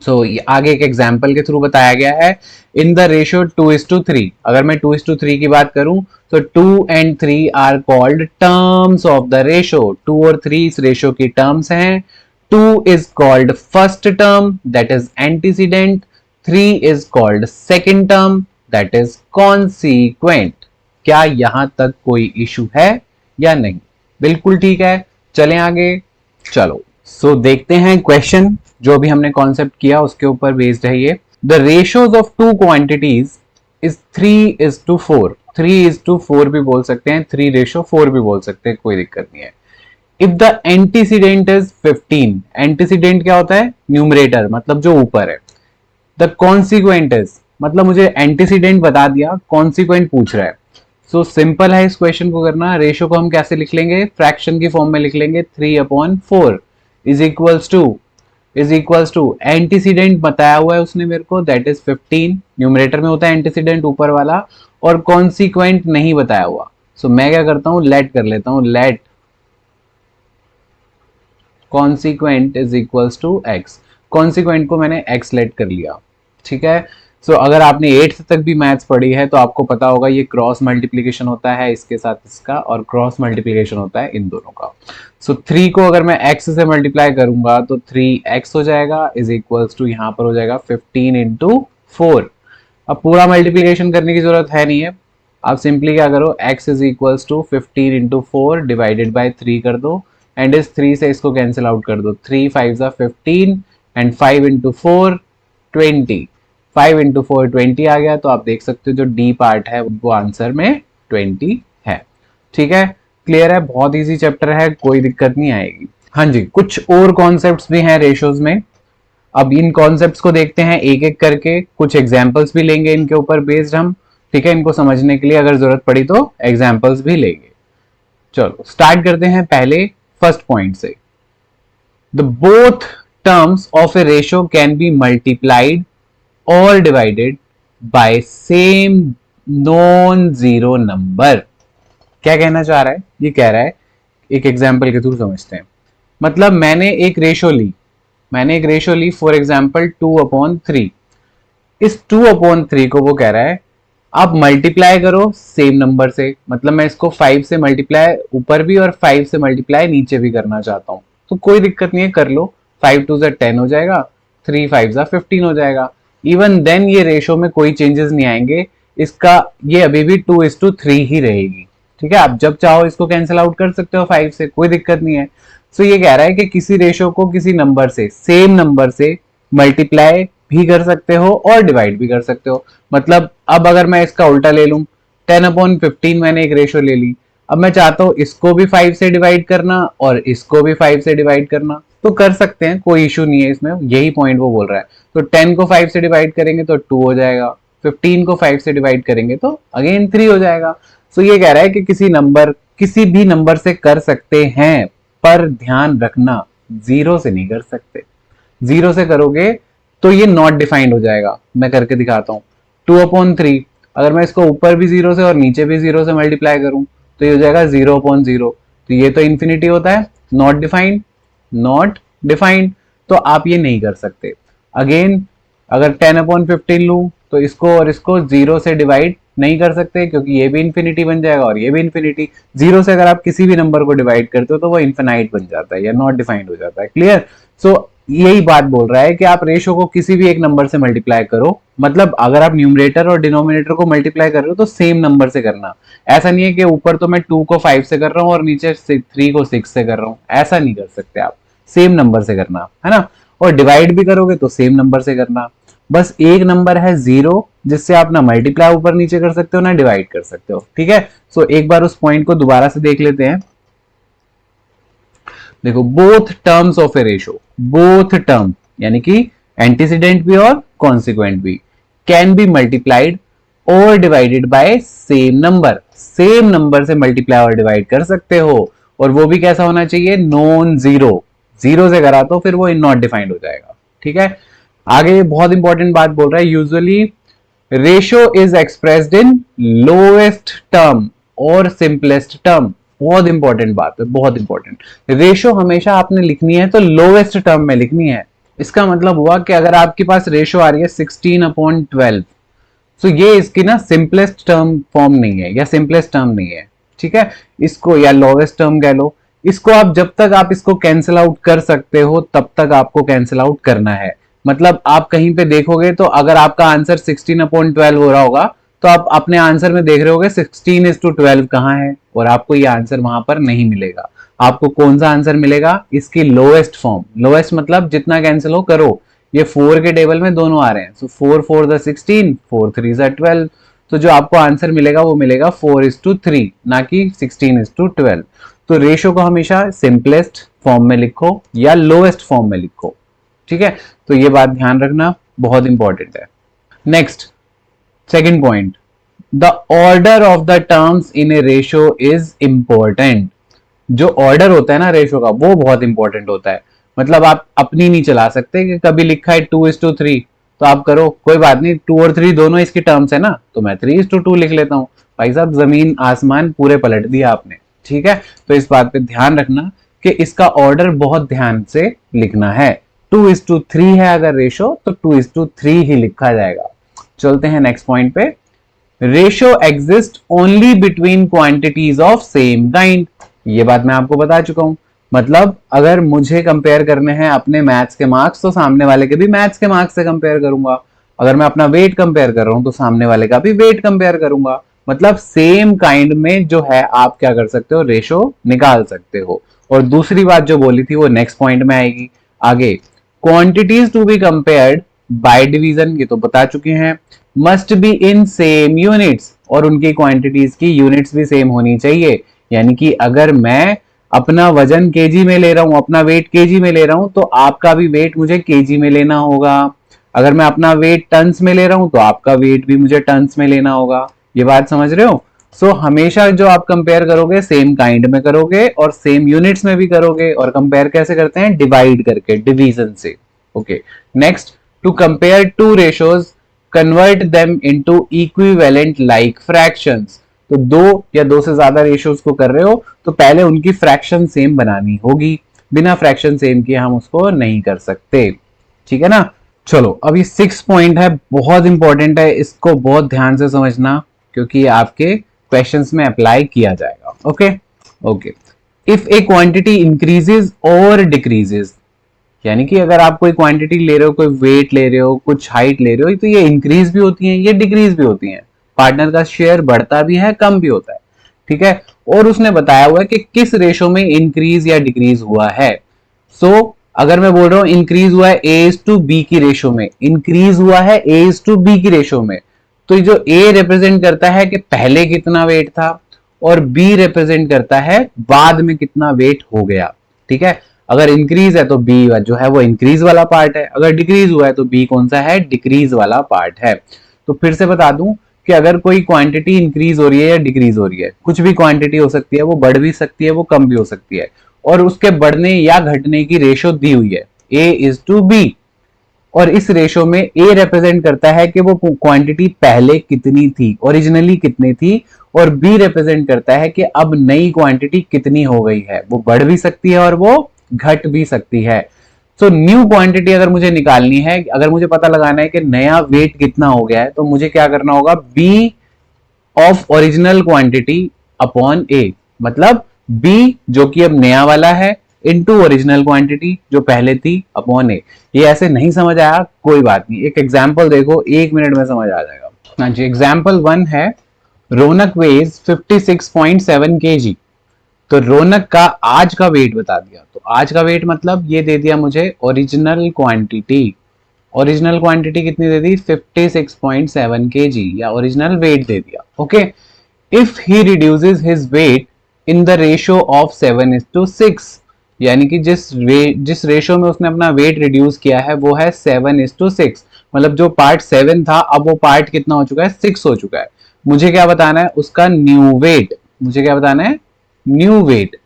सो ये आगे एक एग्जाम्पल के थ्रू बताया गया है। इन द रेशियो 2:3, अगर मैं 2:3 की बात करूं तो 2 and 3 are called terms of the ratio. 2 और 3 इस रेशियो की टर्म्स हैं। 2 is called first term, that is antecedent. 3 is called second term, that is consequent. क्या यहां तक कोई इशू है या नहीं? बिल्कुल ठीक है, चलें आगे। चलो, सो देखते हैं क्वेश्चन, जो भी हमने कॉन्सेप्ट किया उसके ऊपर बेस्ड है ये। The ratios of two quantities is 3:4। 3:4 भी बोल सकते हैं, 3:4 भी बोल सकते हैं, कोई दिक्कत नहीं है। If the antecedent is 15, antecedent क्या होता है? न्यूमरेटर, मतलब जो ऊपर है। द कॉन्सिक्वेंट इज, मतलब मुझे एंटीसीडेंट बता दिया, कॉन्सिक्वेंट पूछ रहा है। सो सिंपल है इस क्वेश्चन को करना। रेशियो को हम कैसे लिख लेंगे? फ्रैक्शन की फॉर्म में लिख लेंगे, 3/4 इज इक्वल्स टू एंटीसीडेंट बताया हुआ है उसने मेरे को, दैट इज 15, न्यूमरेटर में होता है एंटीसीडेंट ऊपर वाला, और कॉन्सिक्वेंट नहीं बताया हुआ। सो मैं क्या करता हूं? लेट कर लेता हूं, let consequent is equals to x. Consequent को मैंने एक्स लेट कर लिया। ठीक है, सो अगर आपने 8th तक भी मैथ्स पढ़ी है तो आपको पता होगा ये क्रॉस मल्टीप्लीकेशन होता है इसके साथ इसका, और क्रॉस मल्टीप्लीकेशन होता है इन दोनों का। सो 3 को अगर मैं x से मल्टीप्लाई करूंगा तो 3x हो जाएगा, इज इक्वल्स टू यहाँ पर हो जाएगा 15/4। अब पूरा मल्टीप्लीकेशन करने की जरूरत है नहीं है, आप सिंपली क्या करो, x is equals to 15/4 divided by 3 कर दो, एंड इस 3 से इसको कैंसिल आउट कर दो। 3 5 15 एंड 5/4 20, 5/4 20 आ गया। तो आप देख सकते हो जो डी पार्ट है वो आंसर में 20 है। ठीक है, क्लियर है? बहुत इजी चैप्टर है, कोई दिक्कत नहीं आएगी। हाँ जी, कुछ और कॉन्सेप्ट्स भी हैं रेशियोज में। अब इन कॉन्सेप्ट्स को देखते हैं एक एक करके, कुछ एग्जांपल्स भी लेंगे इनके ऊपर बेस्ड हम। ठीक है, इनको समझने के लिए अगर जरूरत पड़ी तो एग्जांपल्स भी लेंगे। चलो स्टार्ट करते हैं पहले फर्स्ट पॉइंट से। The both terms of a ratio can be multiplied और divided by same non zero number. क्या कहना चाह रहा है? ये कह रहा है, एक एग्जाम्पल के थ्रू समझते हैं। मतलब मैंने एक रेशो ली फॉर एग्जाम्पल 2/3। इस 2/3 को वो कह रहा है आप मल्टीप्लाई करो सेम नंबर से। मतलब मैं इसको 5 से मल्टीप्लाई ऊपर भी और 5 से मल्टीप्लाई नीचे भी करना चाहता हूं, तो कोई दिक्कत नहीं है, कर लो। 5 2 ज़ा 10 हो जाएगा, 3 5 ज़ा 15 हो जाएगा। इवन देन ये रेशो में कोई चेंजेस नहीं आएंगे, इसका ये अभी भी 2:3 ही रहेगी। ठीक है, आप जब चाहो इसको कैंसिल आउट कर सकते हो 5 से, कोई दिक्कत नहीं है। सो ये कह रहा है कि किसी रेशो को किसी नंबर से, सेम नंबर से मल्टीप्लाई भी कर सकते हो और डिवाइड भी कर सकते हो। मतलब अब अगर मैं इसका उल्टा ले लूं, 10/15 मैंने एक रेशो ले ली, अब मैं चाहता हूं इसको भी 5 से डिवाइड करना और इसको भी 5 से डिवाइड करना, तो कर सकते हैं, कोई इशू नहीं है इसमें। यही पॉइंट वो बोल रहा है। तो 10 को 5 से डिवाइड करेंगे तो 2 हो जाएगा, 15 को 5 से डिवाइड करेंगे तो अगेन 3 हो जाएगा। सो ये कह रहा है कि किसी भी नंबर से कर सकते हैं, पर ध्यान रखना जीरो से नहीं कर सकते। जीरो से करोगे तो ये नॉट डिफाइंड हो जाएगा। मैं करके दिखाता हूं। 2/3, अगर मैं इसको ऊपर भी जीरो से और नीचे भी जीरो से मल्टीप्लाई करूं तो ये हो जाएगा 0/0। तो ये तो इंफिनिटी होता है, नॉट डिफाइंड, नॉट डिफाइंड। तो आप ये नहीं कर सकते। अगेन अगर 10/15 लूं तो इसको और इसको जीरो से डिवाइड नहीं कर सकते, क्योंकि ये भी इंफिनिटी बन जाएगा और ये भी इंफिनिटी। जीरो से अगर आप किसी भी नंबर को डिवाइड करते हो तो वो इन्फिनाइट बन जाता है या नॉट डिफाइंड हो जाता है। क्लियर? सो यही बात बोल रहा है कि आप रेशो को किसी भी एक नंबर से मल्टीप्लाई करो। मतलब अगर आप न्यूमरेटर और डिनोमिनेटर को मल्टीप्लाई कर रहे हो तो सेम नंबर से करना। ऐसा नहीं है कि ऊपर तो मैं 2 को 5 से कर रहा हूं और नीचे 3 को 6 से कर रहा हूं, ऐसा नहीं कर सकते आप। सेम नंबर से करना है ना। और डिवाइड भी करोगे तो सेम नंबर से करना। बस एक नंबर है जीरो, जिससे आप ना मल्टीप्लाई ऊपर नीचे कर सकते हो ना डिवाइड कर सकते हो। ठीक है, सो एक बार उस पॉइंट को दोबारा से देख लेते हैं। देखो, both terms of A ratio, both term यानी कि एंटीसीडेंट भी और कॉन्सिक्वेंट भी, कैन बी मल्टीप्लाइड और divided by same number. Same number से मल्टीप्लाई और डिवाइड कर सकते हो, और वो भी कैसा होना चाहिए? Non zero. जीरो से करा तो फिर वो नॉट डिफाइंड हो जाएगा। ठीक है, आगे बहुत इंपॉर्टेंट बात बोल रहा है। Usually ratio is expressed in lowest term और सिंपलेस्ट टर्म। बहुत इंपॉर्टेंट बात है, बहुत इंपॉर्टेंट। रेशियो हमेशा आपने लिखनी है तो लोएस्ट टर्म में लिखनी है। इसका मतलब हुआ कि अगर आपके पास रेशियो आ रही है 16/12, तो ये इसकी ना सिंपलेस्ट टर्म फॉर्म नहीं है या सिंपलेस्ट टर्म नहीं है। ठीक है, इसको या लोवेस्ट टर्म कह लो। इसको आप जब तक आप इसको कैंसिल आउट कर सकते हो तब तक आपको कैंसिल आउट करना है। मतलब आप कहीं पे देखोगे तो अगर आपका आंसर 16/12 हो रहा होगा तो आप अपने आंसर में देख रहे होगे 16:12 कहाँ है, और आपको ये आंसर वहां पर नहीं मिलेगा। आपको कौन सा आंसर मिलेगा? इसकी लोएस्ट फॉर्म। लोएस्ट मतलब जितना कैंसिल हो करो। ये 4 के टेबल में दोनों आ रहे हैं। सो 4 4 द 16, 4 3 द 12। तो जो आपको आंसर मिलेगा वो मिलेगा 4:3, ना कि 16:12। तो रेशो को हमेशा सिंपलेस्ट फॉर्म में लिखो या लोएस्ट फॉर्म में लिखो। ठीक है, तो ये बात ध्यान रखना, बहुत इंपॉर्टेंट है। Next, second point, the order of the terms in A ratio is important. जो ऑर्डर होता है ना रेशो का, वो बहुत इंपॉर्टेंट होता है। मतलब आप अपनी नहीं चला सकते कि कभी लिखा है 2:3 तो आप करो, कोई बात नहीं, 2 और 3 दोनों इसकी टर्म्स है ना, तो मैं 3:2 लिख लेता हूं। भाई साहब, जमीन आसमान पूरे पलट दिया आपने। ठीक है, तो इस बात पे ध्यान रखना कि इसका ऑर्डर बहुत ध्यान से लिखना है। 2:3 है अगर रेशो तो 2:3 ही लिखा जाएगा। चलते हैं नेक्स्ट पॉइंट पे। Ratio exist only between quantities of same kind. ये बात मैं आपको बता चुका हूं। मतलब अगर मुझे कंपेयर करने हैं अपने मैथ्स के मार्क्स तो सामने वाले के भी मैथ्स के मार्क्स से कंपेयर करूंगा। अगर मैं अपना वेट कंपेयर कर रहा हूं तो सामने वाले का भी वेट कंपेयर करूंगा। मतलब सेम काइंड में जो है आप क्या कर सकते हो? रेशो निकाल सकते हो। और दूसरी बात जो बोली थी वो नेक्स्ट पॉइंट में आएगी आगे। Quantities to be compared by division, ये तो बता चुके हैं। Must be in same units, और उनकी क्वांटिटीज की यूनिट्स भी सेम होनी चाहिए। यानी कि अगर मैं अपना वजन केजी में ले रहा हूं, अपना वेट केजी में ले रहा हूं, तो आपका भी वेट मुझे केजी में लेना होगा। अगर मैं अपना वेट टन्स में ले रहा हूं तो आपका वेट भी मुझे टन्स में लेना होगा। ये बात समझ रहे हो? सो हमेशा जो आप कंपेयर करोगे सेम काइंड में करोगे और सेम यूनिट्स में भी करोगे। और कंपेयर कैसे करते हैं? डिवाइड करके, डिवीजन से। Okay, next, to compare two ratios convert them into equivalent like fractions. तो दो या दो से ज्यादा रेशियोज को कर रहे हो तो पहले उनकी फ्रैक्शन सेम बनानी होगी, बिना फ्रैक्शन सेम किए हम उसको नहीं कर सकते, ठीक है ना। चलो अब ये 6 पॉइंट है, बहुत इंपॉर्टेंट है, इसको बहुत ध्यान से समझना क्योंकि आपके क्वेश्चंस में अप्लाई किया जाएगा। Okay okay, if a quantity increases और डिक्रीजेस, यानी कि अगर आप कोई क्वांटिटी ले रहे हो, कोई वेट ले रहे हो, कुछ हाइट ले रहे हो, तो ये इंक्रीज भी होती है, ये डिक्रीज भी होती है, पार्टनर का शेयर बढ़ता भी है, कम भी होता है, ठीक है। और उसने बताया हुआ है कि किस रेशो में इंक्रीज या डिक्रीज हुआ है। सो अगर मैं बोल रहा हूं इंक्रीज हुआ है A:B की रेशो में, इंक्रीज हुआ है A:B की रेशो में, तो जो A रिप्रेजेंट करता है कि पहले कितना वेट था और B रिप्रेजेंट करता है बाद में कितना वेट हो गया, ठीक है। अगर इंक्रीज है तो B जो है वो इंक्रीज वाला पार्ट है, अगर डिक्रीज हुआ है तो B कौन सा है, डिक्रीज वाला पार्ट है। तो फिर से बता दूं कि अगर कोई क्वांटिटी इंक्रीज हो रही है या डिक्रीज हो रही है, कुछ भी क्वांटिटी हो सकती है, वो बढ़ भी सकती है, वो कम भी हो सकती है, और उसके बढ़ने या घटने की रेशो दी हुई है A:B, और इस रेशो में A रिप्रेजेंट करता है कि वो क्वांटिटी पहले कितनी थी, ओरिजिनली कितनी थी, और B रिप्रेजेंट करता है कि अब नई क्वांटिटी कितनी हो गई है, वो बढ़ भी सकती है और वो घट भी सकती है। सो न्यू क्वांटिटी अगर मुझे निकालनी है, अगर मुझे पता लगाना है कि नया वेट कितना हो गया है, तो मुझे क्या करना होगा, B of original quantity upon A, मतलब B जो कि अब नया वाला है इनटू ओरिजिनल क्वांटिटी जो पहले थी अपॉन A। ये ऐसे नहीं समझ आया कोई बात नहीं, एक एग्जांपल देखो, 1 मिनट में समझ आ जाएगा। हाँ जी, एग्जांपल 1 है, रौनक वेज 56.7 kg। तो रौनक का आज का वेट बता दिया, तो आज का वेट मतलब ये दे दिया मुझे ओरिजिनल क्वांटिटी, ओरिजिनल क्वांटिटी कितनी दे दी, 56.7 kg, या ओरिजिनल वेट दे दिया। Okay, if he reduces his weight in the ratio of 7:6, यानी कि जिस रेशियो में उसने अपना वेट रिड्यूस किया है वो है 7:6, मतलब जो पार्ट 7 था अब वो पार्ट कितना हो चुका है, 6 हो चुका है। मुझे क्या बताना है, उसका न्यू वेट, मुझे क्या बताना है, न्यू वेट।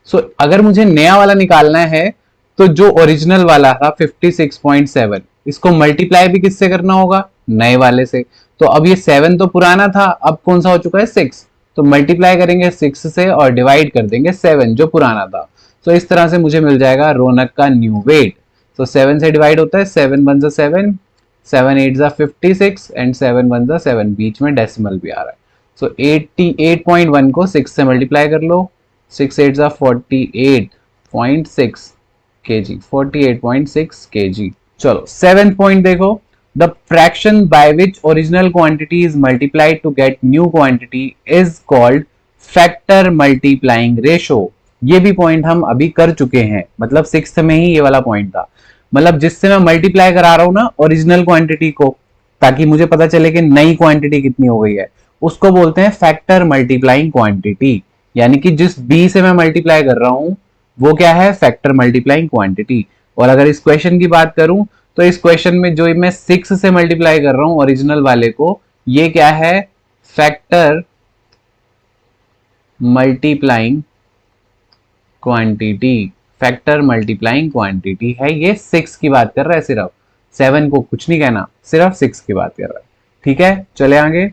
सो अगर मुझे नया वाला निकालना है तो जो ओरिजिनल वाला था 56.7, इसको मल्टीप्लाई भी किससे करना होगा, नए वाले से। तो अब ये 7 तो पुराना था, अब कौन सा हो चुका है, 6, तो मल्टीप्लाई करेंगे 6 से और डिवाइड कर देंगे 7 जो पुराना था। तो इस तरह से मुझे मिल जाएगा रौनक का न्यू वेट। तो 7 से डिवाइड होता है, 7 वन 7, 7 8 56 एंड 7 वन 7, बीच में डेसिमल भी आ रहा है। सो 88.1 को 6 से मल्टीप्लाई कर लो, 6 8 48.6 kg, 48.6 kg। चलो 7th पॉइंट देखो, the fraction by which original quantity is multiplied to get new quantity is called factor multiplying ratio. ये भी पॉइंट हम अभी कर चुके हैं, मतलब 6th में ही ये वाला पॉइंट था, मतलब जिससे मैं मल्टीप्लाई करा रहा हूं ना ओरिजिनल क्वांटिटी को, ताकि मुझे पता चले कि नई क्वांटिटी कितनी हो गई है, उसको बोलते हैं फैक्टर मल्टीप्लाइंग क्वांटिटी। यानी कि जिस B से मैं मल्टीप्लाई कर रहा हूं वो क्या है, फैक्टर मल्टीप्लाइंग क्वांटिटी। और अगर इस क्वेश्चन की बात करूं तो इस क्वेश्चन में जो मैं 6 से मल्टीप्लाई कर रहा हूं ओरिजिनल वाले को, ये क्या है, factor multiplying quantity, factor multiplying quantity है, ये 6 की बात कर रहा है, सिर्फ 7 को कुछ नहीं कहना, सिर्फ 6 की बात कर रहा है, ठीक है। चले आगे,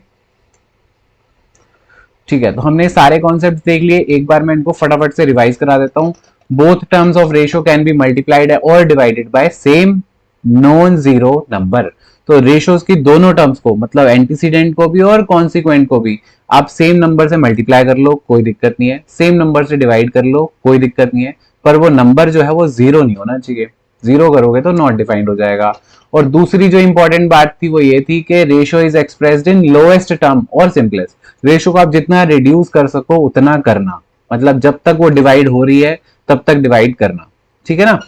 ठीक है। तो हमने सारे कॉन्सेप्ट देख लिए, एक बार मैं इनको फटाफट से रिवाइज करा देता हूं। Both terms of ratio can be multiplied और divided by same non zero number. तो रेशियोज की दोनों टर्म्स को, मतलब एंटीसीडेंट को भी और कॉन्सिक्वेंट को भी, आप सेम नंबर से मल्टीप्लाई कर लो, कोई दिक्कत नहीं है, सेम नंबर से डिवाइड कर लो, कोई दिक्कत नहीं है, पर वो नंबर जो है वो जीरो नहीं होना चाहिए, जीरो करोगे तो नॉट डिफाइंड हो जाएगा। और दूसरी जो इंपॉर्टेंट बात थी वो ये थी कि ratio is expressed in lowest term और सिंपलेस्ट। रेशियो को आप जितना रिड्यूस कर सको उतना करना, मतलब जब तक वो डिवाइड हो रही है तब तक डिवाइड करना, ठीक है ना।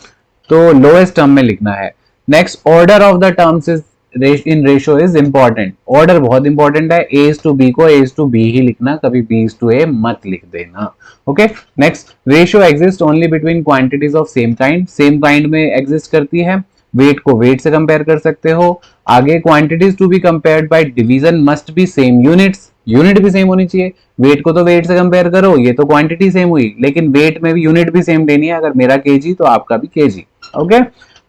तो लोएस्ट टर्म में लिखना है। Next, order of the terms is in ratio is important, order बहुत इंपॉर्टेंट है, A:B को A:B ही लिखना, कभी B:A मत लिख देना। Okay, next, ratio exist only between quantities of same kind, same kind में एग्जिस्ट करती है, वेट को वेट से कंपेयर कर सकते हो। आगे, quantities to be compared by division must be same units, unit भी सेम होनी चाहिए, वेट को तो वेट से कंपेयर करो, ये तो क्वांटिटी सेम हुई, लेकिन वेट में भी यूनिट भी सेम लेनी है, अगर मेरा केजी तो आपका भी केजी। Okay,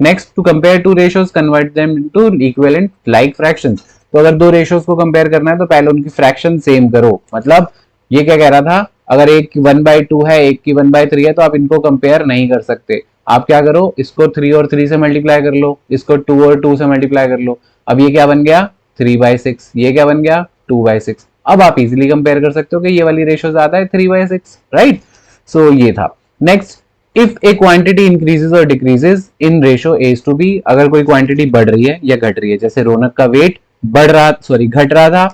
next, to compare two ratios convert them into equivalent like fractions. तो अगर दो रेशियोज को कंपेयर करना है तो पहले उनकी फ्रैक्शन सेम करो। मतलब ये क्या कह रहा था, अगर एक की 1/2 है, एक की 1/3 है, तो आप इनको कंपेयर नहीं कर सकते। आप क्या करो, इसको 3 और 3 से मल्टीप्लाई कर लो, इसको 2 और 2 से मल्टीप्लाई कर लो। अब ये क्या बन गया, 3/6। ये क्या बन गया, 2/6। अब आप इजीली कंपेयर कर सकते हो कि ये वाली रेशियो ज्यादा है 3/6, राइट। सो ये था। Next, if a quantity increases और decreases in ratio A to B, अगर कोई क्वांटिटी बढ़ रही है या घट रही है, जैसे रौनक का वेट घट रहा था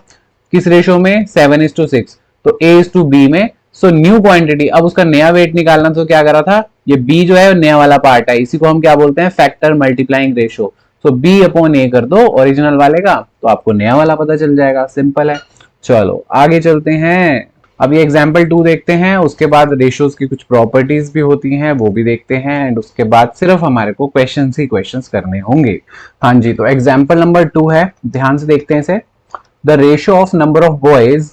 किस रेशियो में, 7:6, तो ए टू बी में। सो न्यू क्वांटिटी, अब उसका नया वेट निकालना, तो क्या करा था, ये बी जो है नया वाला पार्ट है, इसी को हम क्या बोलते हैं, फैक्टर मल्टीप्लाइंग रेशियो। सो बी अपॉन ए कर दो ओरिजिनल वाले का, तो आपको नया वाला पता चल जाएगा, सिंपल है। चलो आगे चलते हैं। अब ये एग्जाम्पल 2 देखते हैं, उसके बाद रेशियोज की कुछ प्रॉपर्टीज भी होती हैं वो भी देखते हैं, एंड उसके बाद सिर्फ हमारे को क्वेश्चन ही क्वेश्चन करने होंगे। हाँ जी, तो एग्जाम्पल नंबर 2 है, ध्यान से देखते हैं इसे। The ratio of number of boys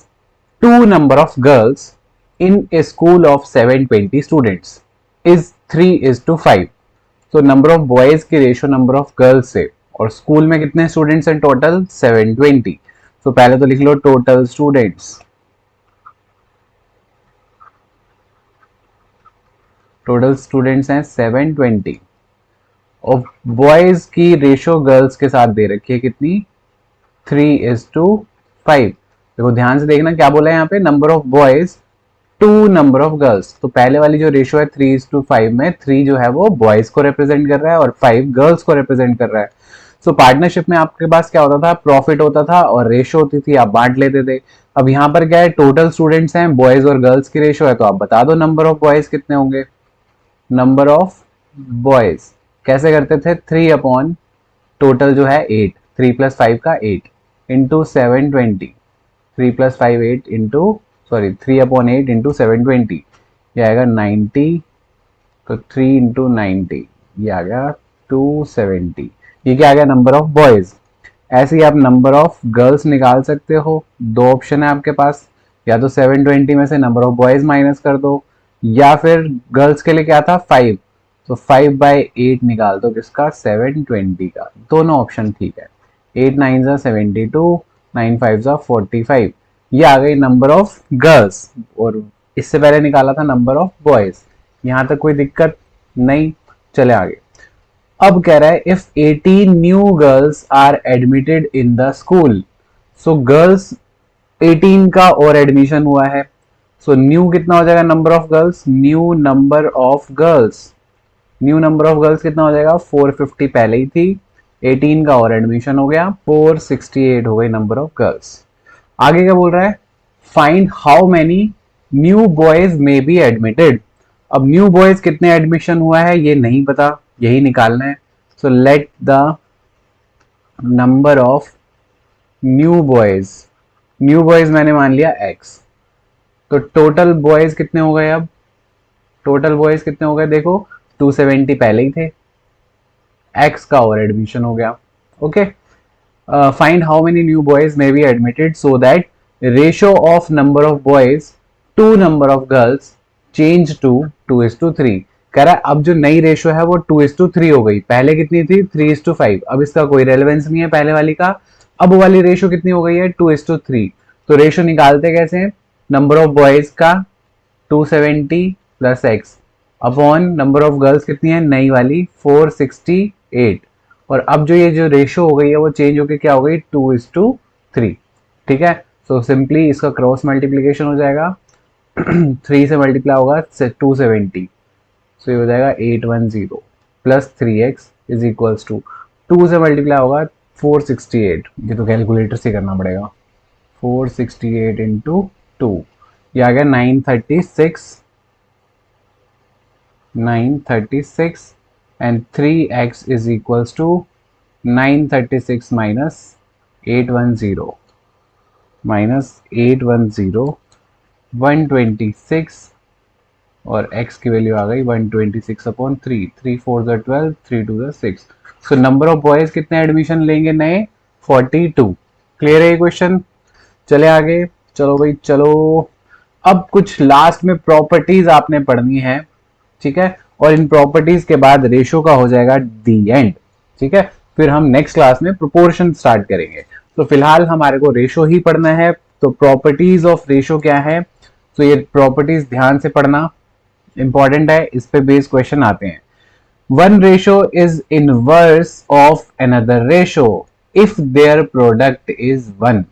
to number of girls in a school of 720 students is 3:5। तो नंबर ऑफ बॉयज की रेशियो नंबर ऑफ गर्ल्स से, और स्कूल में कितने स्टूडेंट्स हैं टोटल, 720। तो पहले तो लिख लो टोटल स्टूडेंट्स, हैं 720, और बॉयज की रेशियो गर्ल्स के साथ दे रखी है कितनी, 3:5। देखो ध्यान से देखना क्या बोला है यहाँ पे, number of boys to number of girls. तो पहले वाली जो रेशियो है 3:5 में 3 जो है वो बॉयज को रिप्रेजेंट कर रहा है और 5 गर्ल्स को रिप्रेजेंट कर रहा है। सो पार्टनरशिप में आपके पास क्या होता था, प्रॉफिट होता था और रेशियो होती थी, आप बांट लेते थे। अब यहाँ पर क्या है, टोटल स्टूडेंट्स हैं, बॉयज और गर्ल्स की रेशियो है, तो आप बता दो नंबर ऑफ बॉयज कितने होंगे। नंबर ऑफ बॉयज कैसे करते थे, 3 अपॉन टोटल जो है 8, 3 + 5 का 8 इंटू 720, 3 + 5 8 इंटू 3/8 इंटू 720, ये आएगा 90। तो 3 इंटू 90 ये आ गया 270। ये क्या आ गया, नंबर ऑफ बॉयज। ऐसे ही आप नंबर ऑफ गर्ल्स निकाल सकते हो, दो ऑप्शन है आपके पास, या तो 720 में से नंबर ऑफ बॉयज माइनस कर दो, या फिर गर्ल्स के लिए क्या था 5, तो 5/8 निकाल दो किसका, 720 का। दोनों ऑप्शन ठीक है। 8 9 72, 9 5 45, ये आ गई नंबर ऑफ गर्ल्स, और इससे पहले निकाला था नंबर ऑफ बॉयज। यहां तक कोई दिक्कत नहीं, चले आगे। अब कह रहा है if 18 new girls are admitted in the school. So girls 18 का और एडमिशन हुआ है, सो न्यू कितना हो जाएगा, number of girls, new number of girls, कितना हो जाएगा, 450 पहले ही थी, 18 का और एडमिशन हो गया, 468 हो गई नंबर ऑफ गर्ल्स। आगे क्या बोल रहा है, find how many new boys may be admitted. अब न्यू बॉयज कितने एडमिशन हुआ है ये नहीं पता, यही निकालना है। So let the number of new boys मैंने मान लिया x। तो टोटल बॉयज कितने हो गए, अब टोटल बॉयज कितने हो गए देखो, 270 पहले ही थे, x का और एडमिशन हो गया। Okay, find how many new boys may be admitted so that ratio of number of boys to number of girls change to 2:3। कह रहा है अब जो नई रेशियो है वो 2:3 हो गई, पहले कितनी थी 3:5। अब इसका कोई रेलेवेंस नहीं है पहले वाली का, अब वाली रेशियो कितनी हो गई है 2:3। तो रेशियो निकालते कैसे हैं, नंबर ऑफ बॉयज का 270 + x upon number of girls कितनी है नई वाली 468, और अब जो ये जो रेशियो हो गई है वो चेंज होकर क्या हो गई 2:3। ठीक है, सो सिंपली इसका क्रॉस मल्टीप्लीकेशन हो जाएगा 3 से मल्टीप्लाई होगा 270, सो ये हो जाएगा 810 + 3x इज इक्वल्स टू 2 से मल्टीप्लाई होगा 468, ये तो कैलकुलेटर से करना पड़ेगा, 468 इंटू 2, ये आ गया 936 and 3x is equals to 936 -810 126, और x की वैल्यू आ गई 126/3, 3 4 12, 3 2 6। सो नंबर ऑफ बॉयज कितने एडमिशन लेंगे नए, 42। क्लियर है ये क्वेश्चन, चले आगे, चलो भाई चलो। अब कुछ लास्ट में प्रॉपर्टीज आपने पढ़नी है, ठीक है, और इन प्रॉपर्टीज के बाद रेशो का हो जाएगा दी एंड। ठीक है, फिर हम नेक्स्ट क्लास में प्रोपोर्शन स्टार्ट करेंगे। तो फिलहाल हमारे को रेशो ही पढ़ना है। तो प्रॉपर्टीज ऑफ रेशो क्या है, तो ये प्रॉपर्टीज ध्यान से पढ़ना इंपॉर्टेंट है, इस पे बेस्ड क्वेश्चन आते हैं। One ratio is inverse of another ratio if their product is one.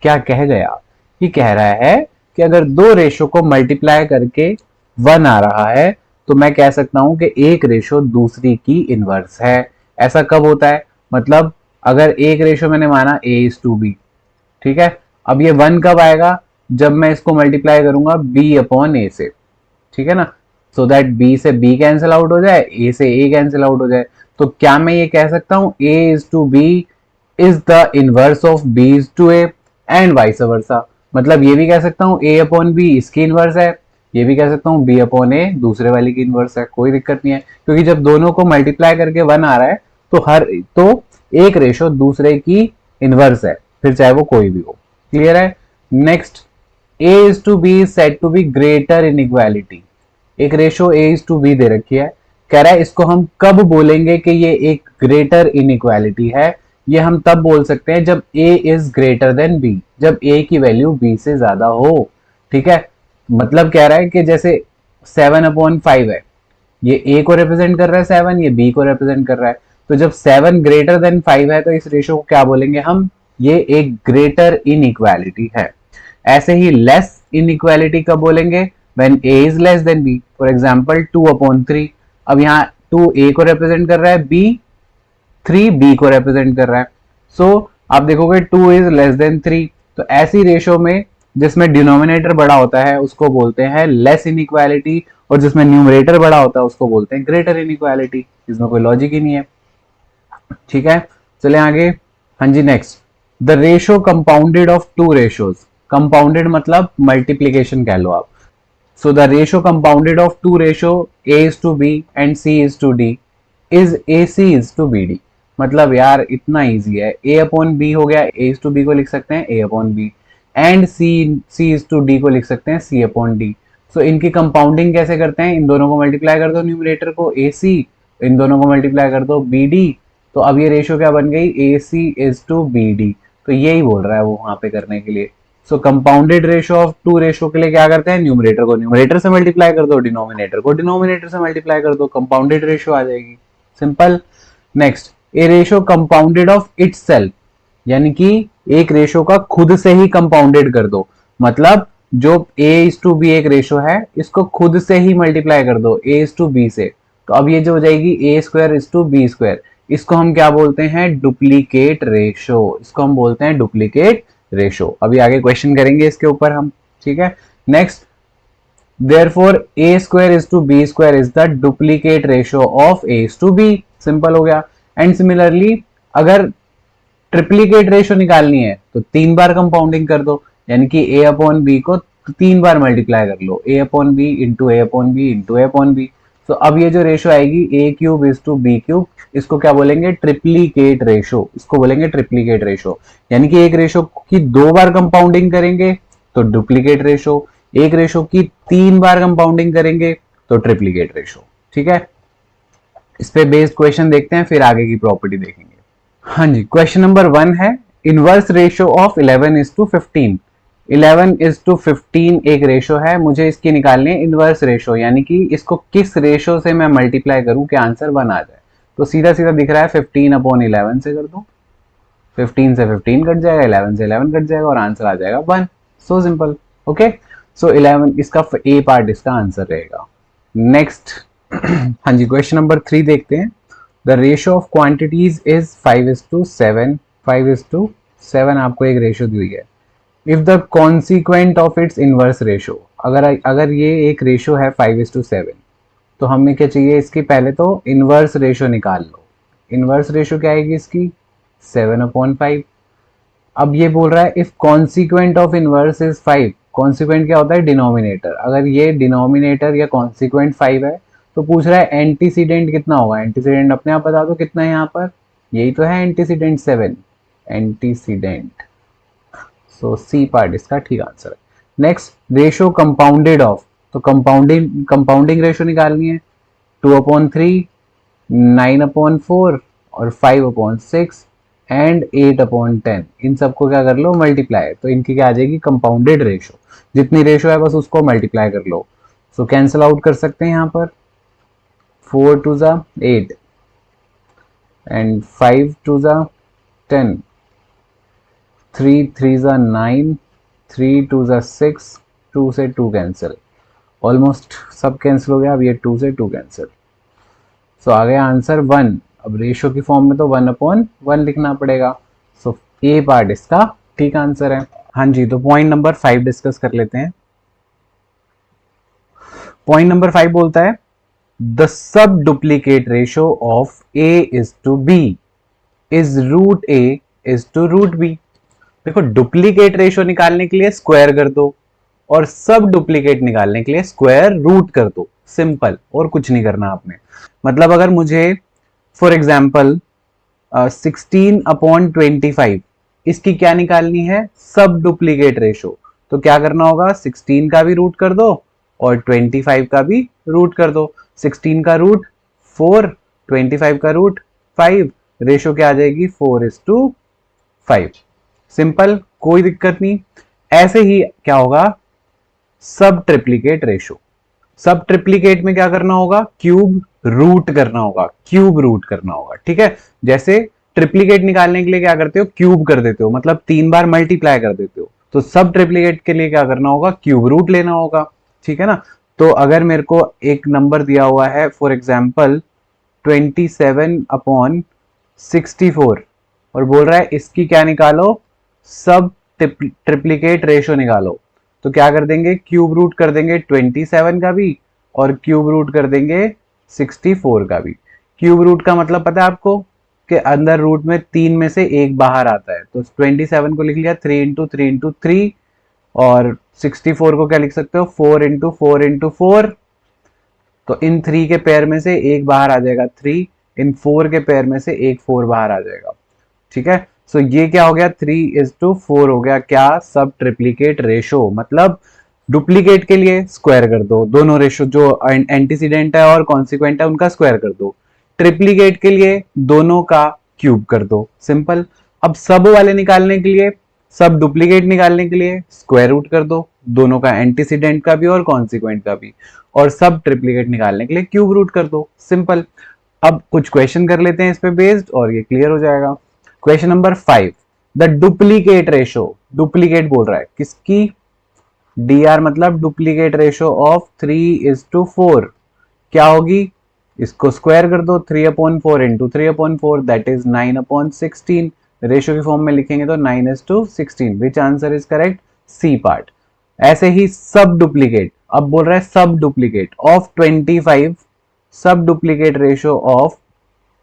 क्या कह गया, ये कह रहा है कि अगर दो रेशो को मल्टीप्लाई करके वन आ रहा है तो मैं कह सकता हूं कि एक रेशो दूसरी की इनवर्स है। ऐसा कब होता है, मतलब अगर एक रेशो मैंने माना A:B, ठीक है, अब ये वन कब आएगा, जब मैं इसको मल्टीप्लाई करूंगा B/A से, ठीक है ना, सो दैट B से B कैंसिल आउट हो जाए, A से A कैंसिल आउट हो जाए। तो क्या मैं ये कह सकता हूं A:B is the inverse of B:A and vice versa. मतलब ये भी कह सकता हूँ A/B इसकी इनवर्स है, ये भी कह सकता हूँ B/A दूसरे वाली की इनवर्स है, कोई दिक्कत नहीं है, क्योंकि जब दोनों को मल्टीप्लाई करके वन आ रहा है तो एक रेशो दूसरे की इनवर्स है, फिर चाहे वो कोई भी हो। क्लियर है। Next, A:B is said to be greater inequality। एक रेशो A:B दे रखी है, कह रहा है इसको हम कब बोलेंगे कि ये एक ग्रेटर इनइक्वालिटी है। ये हम तब बोल सकते हैं जब A is greater than B, जब A की वैल्यू B से ज्यादा हो। ठीक है, मतलब कह रहा है कि जैसे 7/5 है, ये A को रिप्रेजेंट कर रहा है 7, ये B को रिप्रेजेंट कर रहा है, तो जब 7 ग्रेटर देन 5 है तो इस रेशो को क्या बोलेंगे हम, ये एक ग्रेटर इनइक्वालिटी है। ऐसे ही लेस इनइक्वालिटी कब बोलेंगे, when A is less than B। For example 2/3, अब यहाँ 2 A को रिप्रेजेंट कर रहा है, B 3 B को रिप्रेजेंट कर रहा है। सो आप देखोगे 2 इज लेस देन 3, तो ऐसी रेशो में जिसमें डिनोमिनेटर बड़ा होता है उसको बोलते हैं लेस इनइक्वालिटी, और जिसमें न्यूमरेटर बड़ा होता है उसको बोलते हैं ग्रेटर इनइक्वालिटी। इसमें कोई लॉजिक ही नहीं है। ठीक है, चले आगे। हाँ जी, next, the ratio compounded of two ratios. Compounded मतलब मल्टीप्लीकेशन कह लो आप। So the ratio compounded of two ratio A:B and C:D is AC:BD। मतलब यार इतना इजी है, A/B हो गया, A:B को लिख सकते हैं A/B एंड C:D को लिख सकते हैं C/D। सो इनकी कंपाउंडिंग कैसे करते हैं, इन दोनों को मल्टीप्लाई कर दो, न्यूमरेटर को AC, इन दोनों को मल्टीप्लाई कर दो BD, तो अब ये रेशो क्या बन गई, AC:BD। तो यही बोल रहा है वो वहां पे करने के लिए। So compounded ratio of two ratio के लिए क्या करते हैं, न्यूमरेटर को न्यूमरेटर से मल्टीप्लाई कर दो, डिनोमिनेटर को डिनोमिनेटर से मल्टीप्लाई कर दो, कंपाउंडेड रेशो आ जाएगी, simple. Next, A ratio compounded of itself, यानी कि एक रेशो का खुद से ही कंपाउंडेड कर दो। मतलब जो A:B एक रेशो है, इसको खुद से ही मल्टीप्लाई कर दो A:B से, तो अब ये जो हो जाएगी A²:B²। इसको हम क्या बोलते हैं, डुप्लीकेट रेशो। इसको हम बोलते हैं डुप्लीकेट रेशो। अभी आगे क्वेश्चन करेंगे इसके ऊपर हम। ठीक है, next, therefore A²:B² is the duplicate ratio of A:B। Simple हो गया। एंड सिमिलरली अगर ट्रिप्लीकेट रेशो निकालनी है तो 3 बार कंपाउंडिंग कर दो, यानी कि A/B को 3 बार मल्टीप्लाई कर लो, A/B into A/B into A/B। तो अब ये जो रेशो आएगी A⁴:B⁴, इसको क्या बोलेंगे, ट्रिप्लीकेट रेशो। इसको बोलेंगे ट्रिप्लीकेट रेशो, यानी कि एक रेशो की 2 बार कंपाउंडिंग करेंगे तो डुप्लीकेट रेशो, एक रेशो की 3 बार कंपाउंडिंग करेंगे तो ट्रिप्लीकेट रेशो। ठीक है, इस पे बेस्ड क्वेश्चन देखते हैं, फिर आगे की प्रॉपर्टी देखेंगे। हाँ जी, क्वेश्चन नंबर 1 है, इनवर्स रेशो ऑफ 11:15। 11:15 एक रेशो है, मुझे इसकी निकालनी है इनवर्स रेशो, यानी कि इसको किस रेशो से मैं मल्टीप्लाई करूं कि आंसर 1 आ जाए। तो सीधा सीधा दिख रहा है 15/11 से कर दो, 15 से 15 कट जाएगा, 11 से 11 कट जाएगा और आंसर आ जाएगा 1। So simple. ओके, सो 11 इसका ए पार्ट इसका आंसर रहेगा। नेक्स्ट हाँ जी, क्वेश्चन नंबर 3 देखते हैं। The ratio of quantities is 5:7। 5:7 आपको एक रेशो दी हुई है। If the consequent of its inverse ratio, अगर ये एक रेशो है 5:7, तो हमें क्या चाहिए, इसकी पहले तो इनवर्स रेशो निकाल लो। इनवर्स रेशो क्या आएगी इसकी, 7/5। अब ये बोल रहा है if consequent of inverse is 5। Consequent क्या होता है, डिनोमिनेटर। अगर ये डिनोमिनेटर या कॉन्सिक्वेंट 5 है तो पूछ रहा है एंटीसीडेंट कितना होगा। एंटीसीडेंट अपने आप बता दो कितना है यहाँ पर, यही तो है एंटीसीडेंट 7, एंटीसीडेंट। सो सी पार्ट इसका ठीक आंसर है। नेक्स्ट, रेशो कंपाउंडेड ऑफ, तो कंपाउंडिंग रेशो निकालनी है। 2/3, 9/4 और 5/6 एंड 8/10। इन सबको क्या कर लो, मल्टीप्लाई। तो इनकी क्या आ जाएगी, कंपाउंडेड रेशो। जितनी रेशो है बस उसको मल्टीप्लाई कर लो। सो कैंसिल आउट कर सकते हैं यहाँ पर। 4 2 जा 8 एंड 5 2 जा 10, 3 3 जा 9, 3 2 जा 6, 2 से 2 कैंसिल, ऑलमोस्ट सब कैंसिल हो गया। अब ये 2 से 2 कैंसिल। सो आ गया आंसर 1। अब रेशो की फॉर्म में तो 1/1 लिखना पड़ेगा। सो ए पार्ट इसका ठीक आंसर है। हाँ जी, तो पॉइंट नंबर 5 डिस्कस कर लेते हैं। पॉइंट नंबर 5 बोलता है the subduplicate ratio of A is to B is root A is to root B. देखो, डुप्लीकेट रेशो निकालने के लिए स्क्वायर कर दो और सब डुप्लीकेट निकालने के लिए स्क्वायर रूट कर दो। सिंपल, और कुछ नहीं करना आपने। मतलब अगर मुझे फॉर एग्जाम्पल 16/25 इसकी क्या निकालनी है, सब डुप्लीकेट रेशो, तो क्या करना होगा, 16 का भी रूट कर दो और 25 का भी रूट कर दो। 16 का रूट 4, 25 का रूट 5, रेशो क्या आ जाएगी, 4:5। सिंपल, कोई दिक्कत नहीं। ऐसे ही क्या होगा, सब ट्रिप्लीकेट रेशो। सब ट्रिप्लीकेट में क्या करना होगा, क्यूब रूट करना होगा, क्यूब रूट करना होगा। ठीक है, जैसे ट्रिप्लीकेट निकालने के लिए क्या करते हो, क्यूब कर देते हो, मतलब 3 बार मल्टीप्लाई कर देते हो। तो सब ट्रिप्लीकेट के लिए क्या करना होगा, क्यूब रूट लेना होगा। ठीक है ना। तो अगर मेरे को एक नंबर दिया हुआ है फॉर एग्जाम्पल 27/64 और बोल रहा है इसकी क्या निकालो, सब ट्रिप्लीकेट रेशो निकालो, तो क्या कर देंगे, क्यूब रूट कर देंगे 27 का भी और क्यूब रूट कर देंगे 64 का भी। क्यूब रूट का मतलब पता है आपको, कि अंदर रूट में 3 में से एक बाहर आता है। तो 27 को लिख लिया 3 × 3 × 3 और 64 को क्या लिख सकते हो, 4 × 4 × 4। तो इन 3 के पेयर में से एक बाहर आ जाएगा 3, इन 4 के पेयर में से एक 4 बाहर आ जाएगा। ठीक है। सो ये क्या हो गया, 3:4 हो गया क्या, सब ट्रिप्लीकेट रेशो। मतलब डुप्लीकेट के लिए स्क्वायर कर दो, दोनों रेशो जो एंटीसीडेंट है और कॉन्सिक्वेंट है उनका स्क्वायर कर दो। ट्रिप्लीकेट के लिए दोनों का क्यूब कर दो। सिंपल। अब सब वाले निकालने के लिए, सब डुप्लीकेट निकालने के लिए स्क्वायर रूट कर दो, दोनों का, एंटीसीडेंट का भी और कॉन्सिक्वेंट का भी। और सब ट्रिप्लीकेट निकालने के लिए क्यूब रूट कर दो। सिंपल। अब कुछ क्वेश्चन कर लेते हैं इस पे बेस्ड और ये क्लियर हो जाएगा। Question number 5, the duplicate ratio, duplicate बोल रहा है किसकी, डी आर मतलब डुप्लीकेट रेशो ऑफ 3:4 क्या होगी, इसको स्क्वायर कर दो, 3/4 इंटू 3/4 दैट इज 9/16। रेशो की फॉर्म में लिखेंगे तो 9:16, which answer is correct, C part. ऐसे ही सब डुप्लीकेट, अब बोल रहा है सब डुप्लीकेट ऑफ 25, सब डुप्लीकेट रेशो ऑफ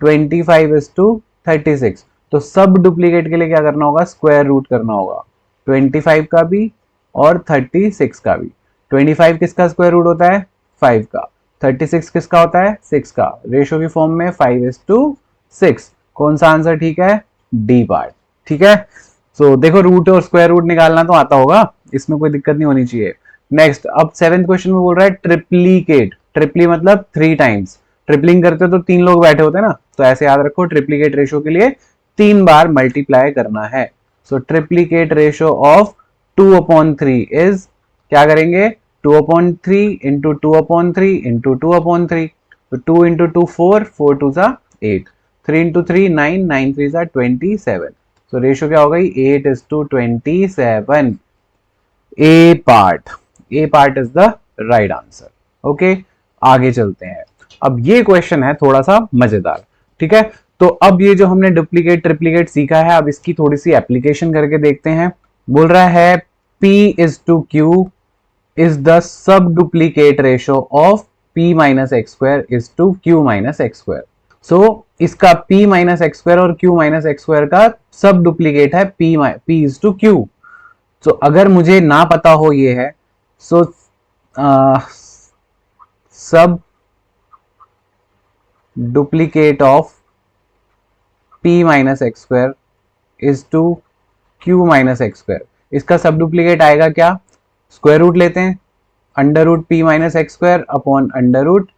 25:36। तो सब डुप्लीकेट के लिए क्या करना होगा, स्क्वायर रूट करना होगा 25 का भी और 36 का भी। 25 किसका स्क्वायर रूट होता है, 5 का। 36 किसका होता है, 6 का। रेशो की फॉर्म में 5:6। कौन सा आंसर ठीक है, डी पार्ट। ठीक है। सो देखो, रूट और स्क्वायर रूट निकालना तो आता होगा, इसमें कोई दिक्कत नहीं होनी चाहिए। नेक्स्ट, अब 7th क्वेश्चन में बोल रहा है ट्रिप्लीकेट। ट्रिपली मतलब 3 टाइम्स। ट्रिपलिंग करते हो तो 3 लोग बैठे होते हैं ना, तो ऐसे याद रखो, ट्रिप्लीकेट रेशो के लिए 3 बार मल्टीप्लाई करना है। सो ट्रिप्लीकेट रेशो ऑफ 2/3 इज, क्या करेंगे, 2/3 इंटू 2/3 इंटू 2/3। तो 2 इंटू 2 4, 4 2 जा 8, 3 इंटू 3 9, 9 3 जा 27। सो रेशो क्या हो गई, 8:27। A part, A part is the right answer. Okay, आगे चलते हैं। अब ये क्वेश्चन है थोड़ा सा मजेदार। ठीक है, तो अब ये जो हमने डुप्लीकेट ट्रिप्लीकेट सीखा है, अब इसकी थोड़ी सी एप्लीकेशन करके देखते हैं। बोल रहा है P is to Q is the sub duplicate ratio of P minus x square is to Q minus x square। सो इसका P minus x square और Q minus x square का सब डुप्लीकेट है P is to Q। सो अगर मुझे ना पता हो ये है, सो सब duplicate of P minus x square is to Q minus x square, इसका सब डुप्लीकेट आएगा क्या, स्क्वायर रूट लेते हैं, under root P minus x square upon under root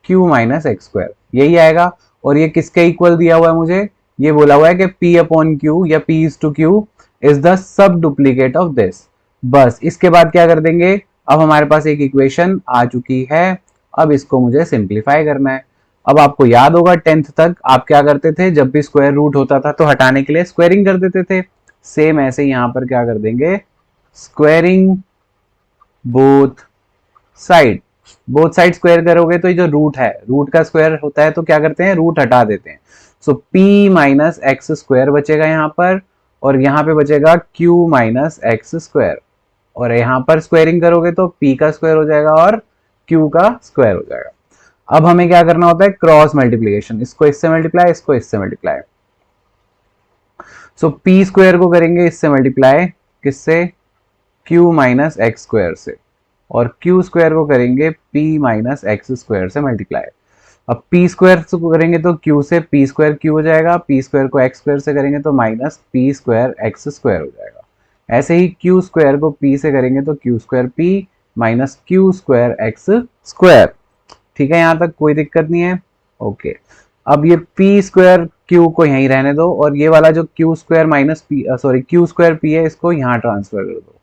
Q minus x square, यही आएगा। और ये किसके इक्वल दिया हुआ है मुझे, ये बोला हुआ है कि P अपॉन क्यू या P is to Q is the subduplicate of this. बस इसके बाद क्या कर देंगे, अब हमारे पास एक इक्वेशन आ चुकी है, अब इसको मुझे सिंप्लीफाई करना है। अब आपको याद होगा 10th तक आप क्या करते थे, जब भी स्क्वायर रूट होता था तो हटाने के लिए स्क्वायरिंग कर देते थे। सेम ऐसे यहाँ पर क्या कर देंगे, squaring both side. Both side square करोगे तो ये जो रूट है, रूट का स्क्वायर होता है तो क्या करते हैं, रूट हटा देते हैं। सो p माइनस एक्स स्क्वायर बचेगा यहाँ पर, और यहाँ पे बचेगा q माइनस एक्स स्क्वायर। और यहाँ पर स्क्वायरिंग करोगे तो p का स्क्वायर हो जाएगा और q का स्क्वायर हो जाएगा। अब हमें क्या करना होता है, क्रॉस मल्टीप्लीकेशन, इसको इससे मल्टीप्लाई, इसको इससे मल्टीप्लाई। सो p स्क्वायर को करेंगे इससे मल्टीप्लाई, किससे, q माइनस एक्स स्क्वायर से, और q स्क्वायर को करेंगे p माइनस एक्स स्क्वायर से मल्टीप्लाई। अब p स्क्वायर को करेंगे तो q से p स्क्वायर q हो जाएगा, p स्क्वायर को x स्क्वायर से करेंगे तो minus p square x square हो जाएगा। ऐसे ही q स्क्वायर को p से करेंगे तो q square p minus q square x square. ठीक है, यहाँ तक कोई दिक्कत नहीं है। ओके, अब ये p स्क्वायर q को यहीं रहने दो, और ये वाला जो q square minus p sorry q square p है इसको यहाँ ट्रांसफर कर दो।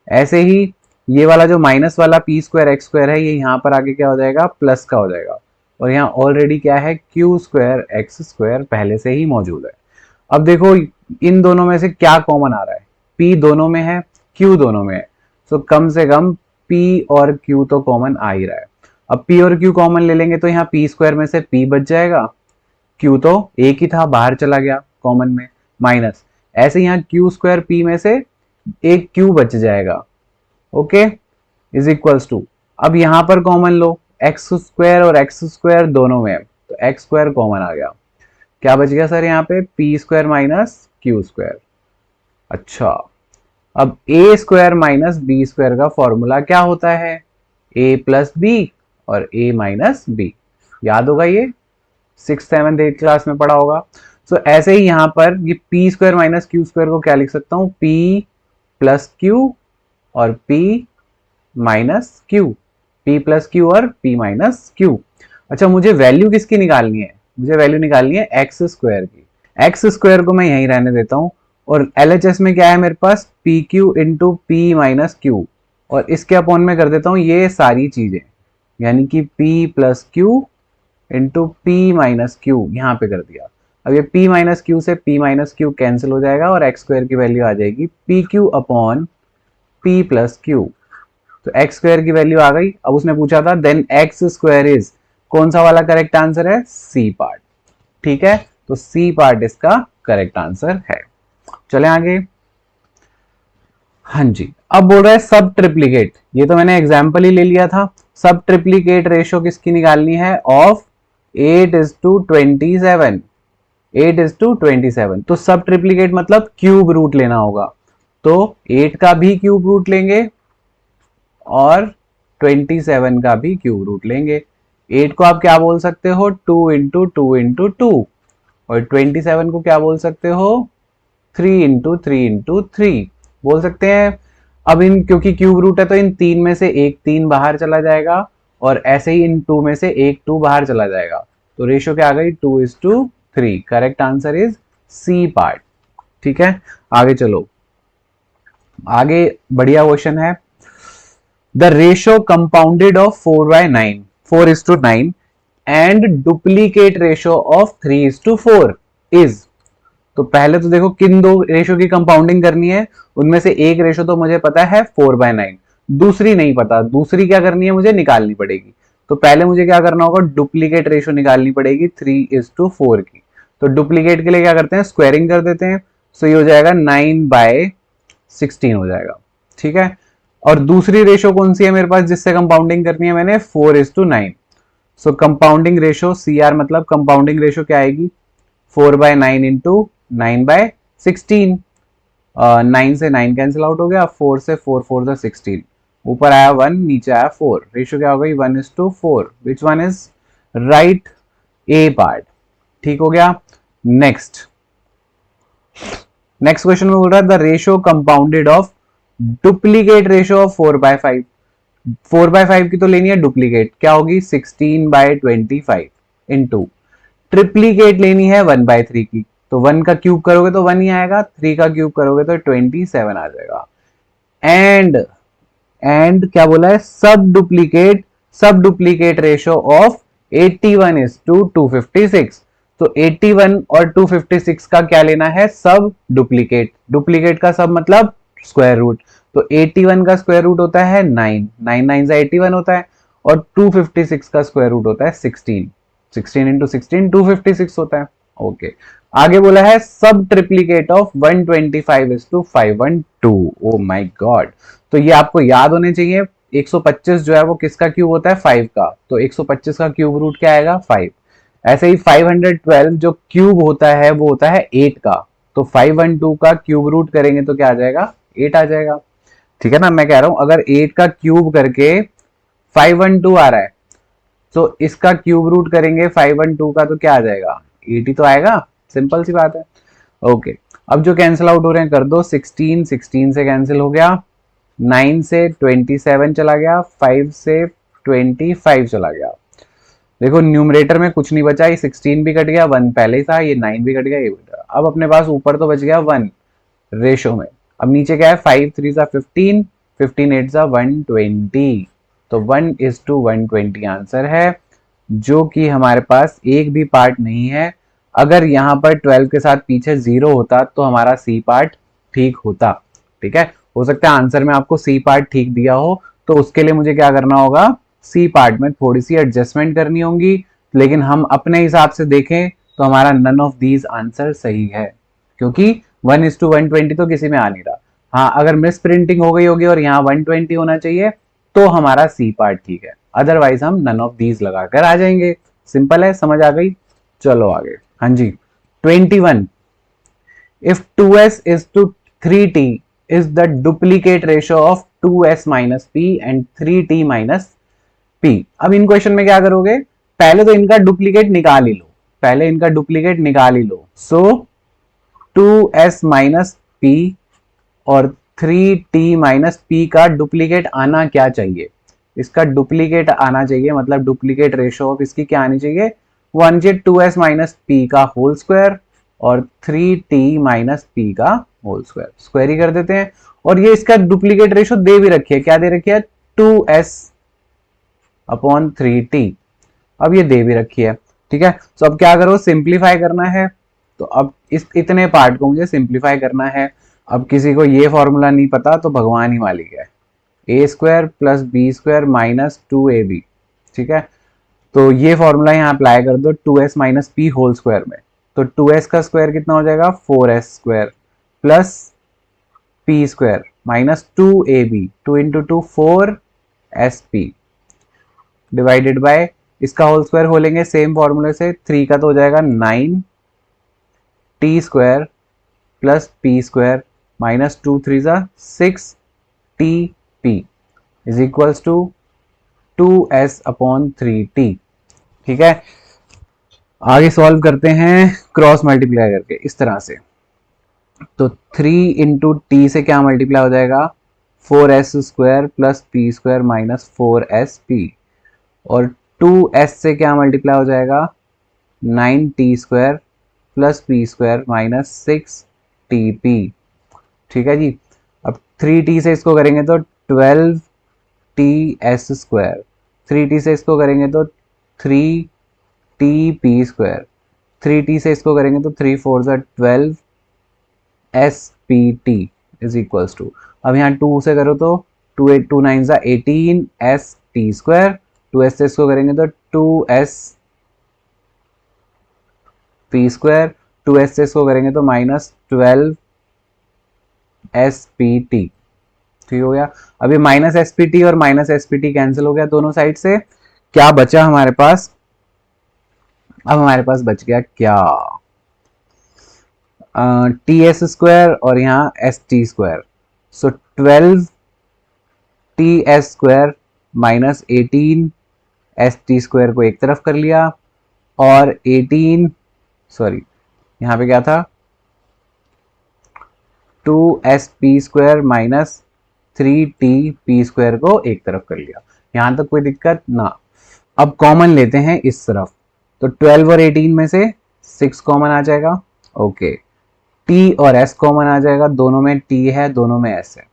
ऐसे ही ये वाला जो माइनस वाला p स्क्वायर एक्स स्क्वायर है ये यहाँ पर आके क्या हो जाएगा, प्लस का हो जाएगा। और यहाँ ऑलरेडी क्या है, q स्क्वायर एक्स स्क्वायर पहले से ही मौजूद है। अब देखो इन दोनों में से क्या कॉमन आ रहा है, p दोनों में है, q दोनों में है, सो कम से कम p और q तो कॉमन आ ही रहा है। अब p और q कॉमन ले लेंगे तो यहाँ p स्क्वायर में से p बच जाएगा, q तो एक ही था बाहर चला गया कॉमन में, माइनस ऐसे यहाँ q स्क्वायर p में से एक q बच जाएगा। ओके, इज इक्वल्स टू, अब यहां पर कॉमन लो, एक्स स्क्वायर और एक्स स्क्वायर दोनों में, तो एक्स स्क्वायर कॉमन आ गया, क्या बच गया सर यहाँ पे, P square minus Q square. अच्छा, अब ए स्क्वायर माइनस बी स्क्वायर का फॉर्मूला क्या होता है, ए प्लस बी और ए माइनस बी, याद होगा ये 6th 7th 8th क्लास में पढ़ा होगा। सो ऐसे ही यहाँ पर ये P square minus Q square को क्या लिख सकता हूँ, पी प्लस क्यू और p minus Q, p plus Q और p माइनस क्यू। अच्छा, मुझे वैल्यू किसकी निकालनी है, मुझे वैल्यू निकालनी है एक्स स्क्वायर की। एक्स स्क्वायर को मैं यहीं रहने देता हूँ, और LHS में क्या है मेरे पास, P Q into P minus Q, और इसके अपॉन में कर देता हूँ ये सारी चीजें, यानी कि p plus Q into P minus Q यहाँ पे कर दिया। अब ये p माइनस क्यू से p माइनस क्यू कैंसिल हो जाएगा और एक्स स्क्वायर की वैल्यू आ जाएगी P Q upon p plus Q. तो एक्स स्क्वायर की वैल्यू आ गई। अब उसने पूछा था देन एक्स स्क्वायर इज, कौन सा वाला करेक्ट आंसर है, सी पार्ट। ठीक है, तो सी पार्ट इसका करेक्ट आंसर है। चले आगे। हाँ जी, अब बोल रहा है सब ट्रिप्लीकेट, ये तो मैंने एग्जाम्पल ही ले लिया था। सब ट्रिप्लीकेट रेशो किसकी निकालनी है, ऑफ 8:27, 8:27। तो सब ट्रिप्लीकेट मतलब क्यूब रूट लेना होगा, तो 8 का भी क्यूब रूट लेंगे और 27 का भी क्यूब रूट लेंगे। 8 को आप क्या बोल सकते हो, 2 इंटू 2 इंटू 2, और 27 को क्या बोल सकते हो, 3 इंटू 3 इंटू 3 बोल सकते हैं। अब इन क्योंकि क्यूब रूट है तो इन तीन में से एक 3 बाहर चला जाएगा, और ऐसे ही इन 2 में से एक 2 बाहर चला जाएगा, तो रेशियो क्या आ गई, 2:3। Correct answer is C part. ठीक है, आगे चलो, आगे बढ़िया क्वेश्चन है। The ratio compounded of 4/9, 4:9 and duplicate ratio of 3:4 is। तो पहले तो देखो किन दो रेशो की कंपाउंडिंग करनी है, उनमें से एक रेशो तो मुझे पता है 4/9, दूसरी नहीं पता, दूसरी क्या करनी है, मुझे निकालनी पड़ेगी। तो पहले मुझे क्या करना होगा, डुप्लीकेट रेशो निकालनी पड़ेगी 3:4 की। तो डुप्लीकेट के लिए क्या करते हैं, स्क्वायरिंग कर देते हैं, सो ये हो जाएगा 9/16 हो जाएगा। ठीक है, और दूसरी रेशो कौन सी है मेरे पास जिससे कंपाउंडिंग करनी है मैंने, 4:9। सो कंपाउंडिंग रेशो CR मतलब कंपाउंडिंग रेशो क्या आएगी, 4/9 इंटू 9/16। 9 से 9 कैंसिल आउट हो गया, 4 से 4, 4 से 16, ऊपर आया 1 नीचे आया 4, रेशो क्या हो गई 1:4। Which one is right, A part. ठीक हो गया। नेक्स्ट क्वेश्चन में बोल रहा है the ratio compounded of duplicate ratio of 4/5। 4/5 की तो लेनी है डुप्लीकेट, क्या होगी 16/25 इंटू ट्रिप्लीकेट लेनी है 1/3 की, तो 1 का क्यूब करोगे तो 1 ही आएगा, 3 का क्यूब करोगे तो 27 आ जाएगा। एंड क्या बोला है, सब डुप्लीकेट रेशो ऑफ 81:256। तो 81 और 256 का क्या लेना है, सब डुप्लीकेट। डुप्लीकेट का सब मतलब स्क्वायर रूट। तो 81 का स्क्वायर रूट होता है 9, 9 9 से 81 होता है, और 256 का स्क्वायर रूट होता है 16, 16 इंटू 16 256 होता है। ओके, आगे बोला है सब triplicate of 125:512। Oh my God, तो ये आपको याद होने चाहिए। 125 जो है वो किसका क्यूब होता है, 5 का, तो 125 का क्यूब रूट क्या आएगा, 5। ऐसे ही 512 जो क्यूब होता है वो होता है 8 का, तो 512 का क्यूब रूट करेंगे तो क्या आ जाएगा, 8 आ जाएगा। ठीक है ना, मैं कह रहा हूं अगर 8 का क्यूब करके 512 आ रहा है, तो इसका क्यूब रूट करेंगे 512 का तो क्या आ जाएगा, 8 ही तो आएगा। सिंपल सी बात है। ओके, अब जो कैंसिल आउट हो रहे हैं कर दो। 16 16 से कैंसिल हो गया, 9 से 27 चला गया, 5 से 25 चला गया। देखो न्यूमरेटर में कुछ नहीं बचा, ये 16 भी कट गया, 1 पहले ही था, ये 9 भी कट गया, ये भी कट गया। अब अपने पास ऊपर तो बच गया 1 रेशो में। अब नीचे क्या है, 5 3 सा 15, 15 8 सा 120, तो 1:120 आंसर है, जो कि हमारे पास एक भी पार्ट नहीं है। अगर यहाँ पर 12 के साथ पीछे 0 होता तो हमारा सी पार्ट ठीक होता। ठीक है, हो सकता है आंसर में आपको सी पार्ट ठीक दिया हो, तो उसके लिए मुझे क्या करना होगा, सी पार्ट में थोड़ी सी एडजस्टमेंट करनी होगी। लेकिन हम अपने हिसाब से देखें तो हमारा नन ऑफ दीज आंसर सही है, क्योंकि 1:120 तो किसी में आ नहीं रहा। हाँ, अगर मिस प्रिंटिंग हो गई होगी और यहाँ 120 होना चाहिए तो हमारा सी पार्ट ठीक है, अदरवाइज हम नन ऑफ दीज लगाकर आ जाएंगे। सिंपल है, समझ आ गई। चलो आगे। हाँ जी, 21, if 2s is to 3t is the duplicate ratio of 2s minus p and 3t minus p। अब इन क्वेश्चन में क्या करोगे, पहले तो इनका डुप्लीकेट निकाल ही लो, पहले इनका डुप्लीकेट निकाल ही लो। सो 2s माइनस पी और 3t माइनस पी का डुप्लीकेट आना क्या चाहिए, इसका डुप्लीकेट आना चाहिए, मतलब डुप्लीकेट रेशो ऑफ इसकी क्या आनी चाहिए, वो आनी चाहिए 2s माइनस पी का होल स्क्वायर और 3t माइनस पी का होल स्क्वायर। स्क्वायर ही कर देते हैं। और ये इसका डुप्लीकेट रेशो दे भी रखी है, क्या दे रखी है, 2s/3t। अब ये दे भी रखी है। ठीक है, तो अब क्या करो, सिंप्लीफाई करना है। तो अब इस इतने पार्ट को मुझे सिंप्लीफाई करना है। अब किसी को ये फॉर्मूला नहीं पता तो भगवान ही मालिक है, a² + b² माइनस 2ab। ठीक है, तो ये फॉर्मूला यहाँ अप्लाई कर दो 2s minus P whole square में। तो 2s का स्क्वायर कितना हो जाएगा, 4s² plus p² minus 2ab, 2 into 2 4sp divided by इसका होल स्क्वायर खोलेंगे सेम फॉर्मूले से, 3 का तो हो जाएगा 9t² plus p² minus 2 3 6tp is equals to 2s/3t। ठीक है, आगे सॉल्व करते हैं क्रॉस मल्टीप्लाई करके इस तरह से। तो 3 इंटू टी से क्या मल्टीप्लाई हो जाएगा, 4s² plus p² minus 4sp, और 2s से क्या मल्टीप्लाई हो जाएगा, 9t² plus p² minus 6tp। ठीक है जी, अब 3t से इसको करेंगे तो 12ts², 3t से इसको करेंगे तो 3tp², 3t से इसको करेंगे तो 3 4 12 spt इज इक्वल्स टू, अब यहाँ 2 से करो तो 2 8 2 9 18 st², 2s से इसको करेंगे तो 2s p², 2s से इसको करेंगे तो माइनस 12 spt। ठीक हो गया। अभी माइनस spt और माइनस spt कैंसिल हो गया दोनों साइड से, क्या बचा हमारे पास, अब हमारे पास बच गया क्या, ts² और यहाँ st²। सो 12ts² माइनस 18 st² को एक तरफ कर लिया, और 18 सॉरी यहाँ पे क्या था, 2sp² माइनस 3t p² को एक तरफ कर लिया, यहां तक कोई दिक्कत ना। अब कॉमन लेते हैं इस तरफ, तो 12 और 18 में से 6 कॉमन आ जाएगा। ओके, t और s कॉमन आ जाएगा, दोनों में t है, दोनों में s है।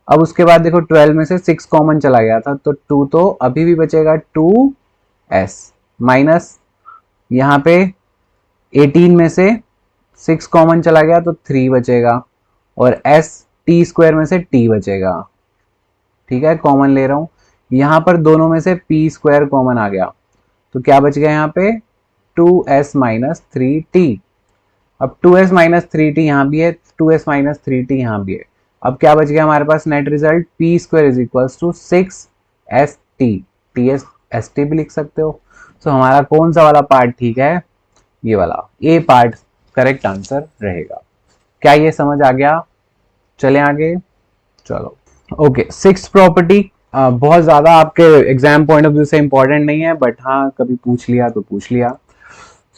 अब उसके बाद देखो 12 में से 6 कॉमन चला गया था, तो 2 तो अभी भी बचेगा 2s माइनस यहाँ पे 18 में से 6 कॉमन चला गया तो 3 बचेगा, और s t² में से t बचेगा। ठीक है, कॉमन ले रहा हूं, यहां पर दोनों में से p² कॉमन आ गया, तो क्या बच गया यहाँ पे 2s माइनस 3t। अब 2s माइनस 3t यहाँ भी है, 2s माइनस 3t यहाँ भी है। अब क्या बच गया हमारे पास net result, p² is equals to 6st, ts st भी लिख सकते हो। तो हमारा कौन सा वाला पार्ट ठीक है, ये वाला ए पार्ट करेक्ट आंसर रहेगा। क्या ये समझ आ गया? चले आगे, चलो। ओके, सिक्स्थ प्रॉपर्टी बहुत ज्यादा आपके एग्जाम पॉइंट ऑफ व्यू से इंपॉर्टेंट नहीं है, बट हाँ कभी पूछ लिया तो पूछ लिया।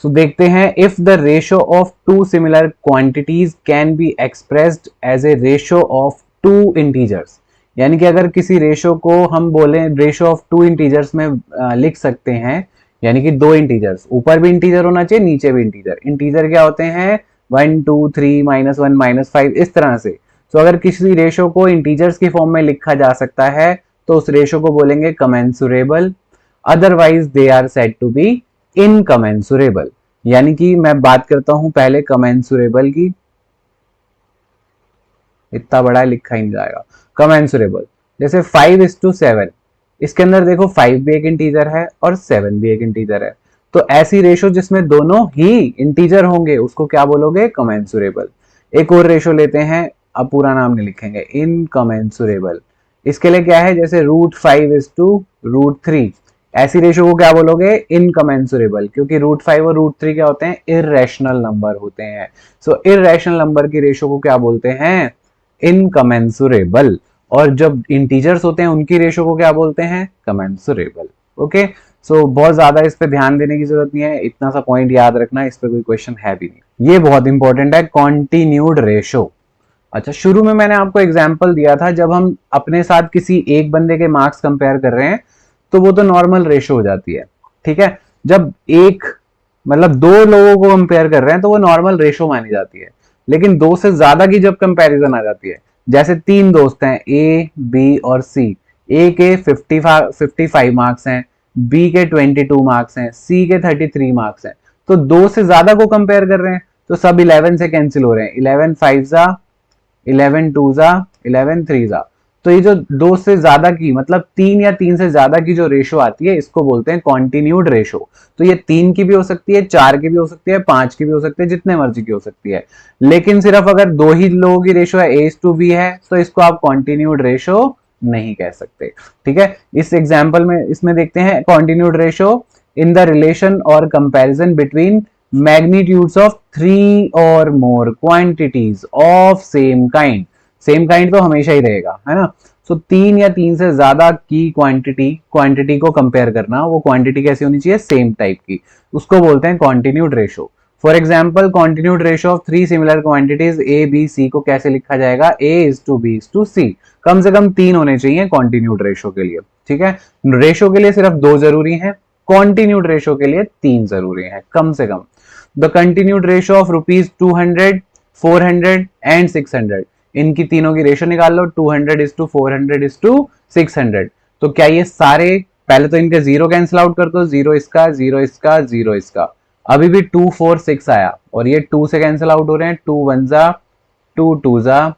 सो देखते हैं, if the ratio of two similar quantities can be expressed as a ratio of two integers, यानी कि अगर किसी रेशियो को हम बोले रेशियो ऑफ टू इंटीजर्स में लिख सकते हैं, यानी कि दो इंटीजर्स, ऊपर भी इंटीजर होना चाहिए नीचे भी इंटीजर। इंटीजर क्या होते हैं 1 2 3 -1 -5 इस तरह से। तो अगर किसी रेशियो को इंटीजर्स की फॉर्म में लिखा जा सकता है तो उस रेशियो को बोलेंगे commensurable, otherwise they are said to be incommensurable. यानी कि मैं बात करता हूं पहले कमेंसुरेबल की, इतना बड़ा लिखा ही नहीं जाएगा। कमेंसुरेबल जैसे 5:7, इसके अंदर देखो 5 भी एक इंटीजर है और 7 भी एक इंटीजर है, तो ऐसी रेशो जिसमें दोनों ही इंटीजर होंगे उसको क्या बोलोगे, कमेंसुरेबल। एक और रेशो लेते हैं, अब पूरा नाम नहीं लिखेंगे, इनकमेंसुरेबल। इसके लिए क्या है, जैसे √5:√3, ऐसी रेशो को क्या बोलोगे, इनकमेंसुरेबल, क्योंकि √5 और √3 क्या होते हैं, इर्रेशनल नंबर होते हैं। सो इर्रेशनल नंबर की रेशो को क्या बोलते हैं, इनकमेंसुरेबल। और जब इंटीजर्स होते हैं उनकी रेशो को क्या बोलते हैं, कमेंसुरेबल। ओके, सो बहुत ज्यादा इस पे ध्यान देने की जरूरत नहीं है, इतना सा पॉइंट याद रखना, इस पे कोई क्वेश्चन है भी नहीं। ये बहुत इंपॉर्टेंट है, कॉन्टिन्यूड रेशो। अच्छा, शुरू में मैंने आपको एग्जाम्पल दिया था, जब हम अपने साथ किसी एक बंदे के मार्क्स कंपेयर कर रहे हैं तो वो तो नॉर्मल रेशो हो जाती है। ठीक है, जब एक मतलब दो लोगों को कंपेयर कर रहे हैं तो वो नॉर्मल रेशो मानी जाती है। लेकिन दो से ज्यादा की जब कंपैरिजन आ जाती है, जैसे तीन दोस्त हैं ए बी और सी, ए के 55 मार्क्स हैं, बी के 22 मार्क्स हैं, सी के 33 मार्क्स हैं, तो दो से ज्यादा को कंपेयर कर रहे हैं तो सब 11 से कैंसिल हो रहे हैं, 11 5 जा 11 2 जा 11 3 जा। तो ये जो दो से ज्यादा की मतलब तीन या तीन से ज्यादा की जो रेशो आती है इसको बोलते हैं कॉन्टिन्यूड रेशो। तो ये तीन की भी हो सकती है, चार की भी हो सकती है, पांच की भी हो सकती है, जितने मर्जी की हो सकती है। लेकिन सिर्फ अगर दो ही लोगों की रेशो है A:B है तो इसको आप कॉन्टिन्यूड रेशो नहीं कह सकते। ठीक है, इस एग्जाम्पल में इसमें देखते हैं continued ratio in the relation और कंपेरिजन बिटवीन मैग्नीट्यूड्स ऑफ 3 और more quantities of same kind. Same kind तो हमेशा ही रहेगा, है ना। सो तीन या तीन से ज्यादा की क्वांटिटी को कंपेयर करना, वो क्वांटिटी कैसी होनी चाहिए, सेम टाइप की, उसको बोलते हैं continued ratio. For example, continued ratio of 3 similar quantities A B C को कैसे लिखा जाएगा, A:B:C। कम से कम तीन होने चाहिए कॉन्टिन्यूड रेशो के लिए। ठीक है, रेशो के लिए सिर्फ दो जरूरी है, कॉन्टिन्यूड रेशो के लिए तीन जरूरी है कम से कम। The continued ratio of ₹200, 400 and 600, इनकी तीनों की रेशो निकाल लो, 200:400:600। तो क्या ये सारे, पहले तो इनके जीरो कैंसिल आउट कर दो, जीरो इसका, जीरो इसका, जीरो इसका, अभी भी 2 4 6 आया, और ये 2 से कैंसिल आउट हो रहे हैं, 2 1 जा 2 2 जा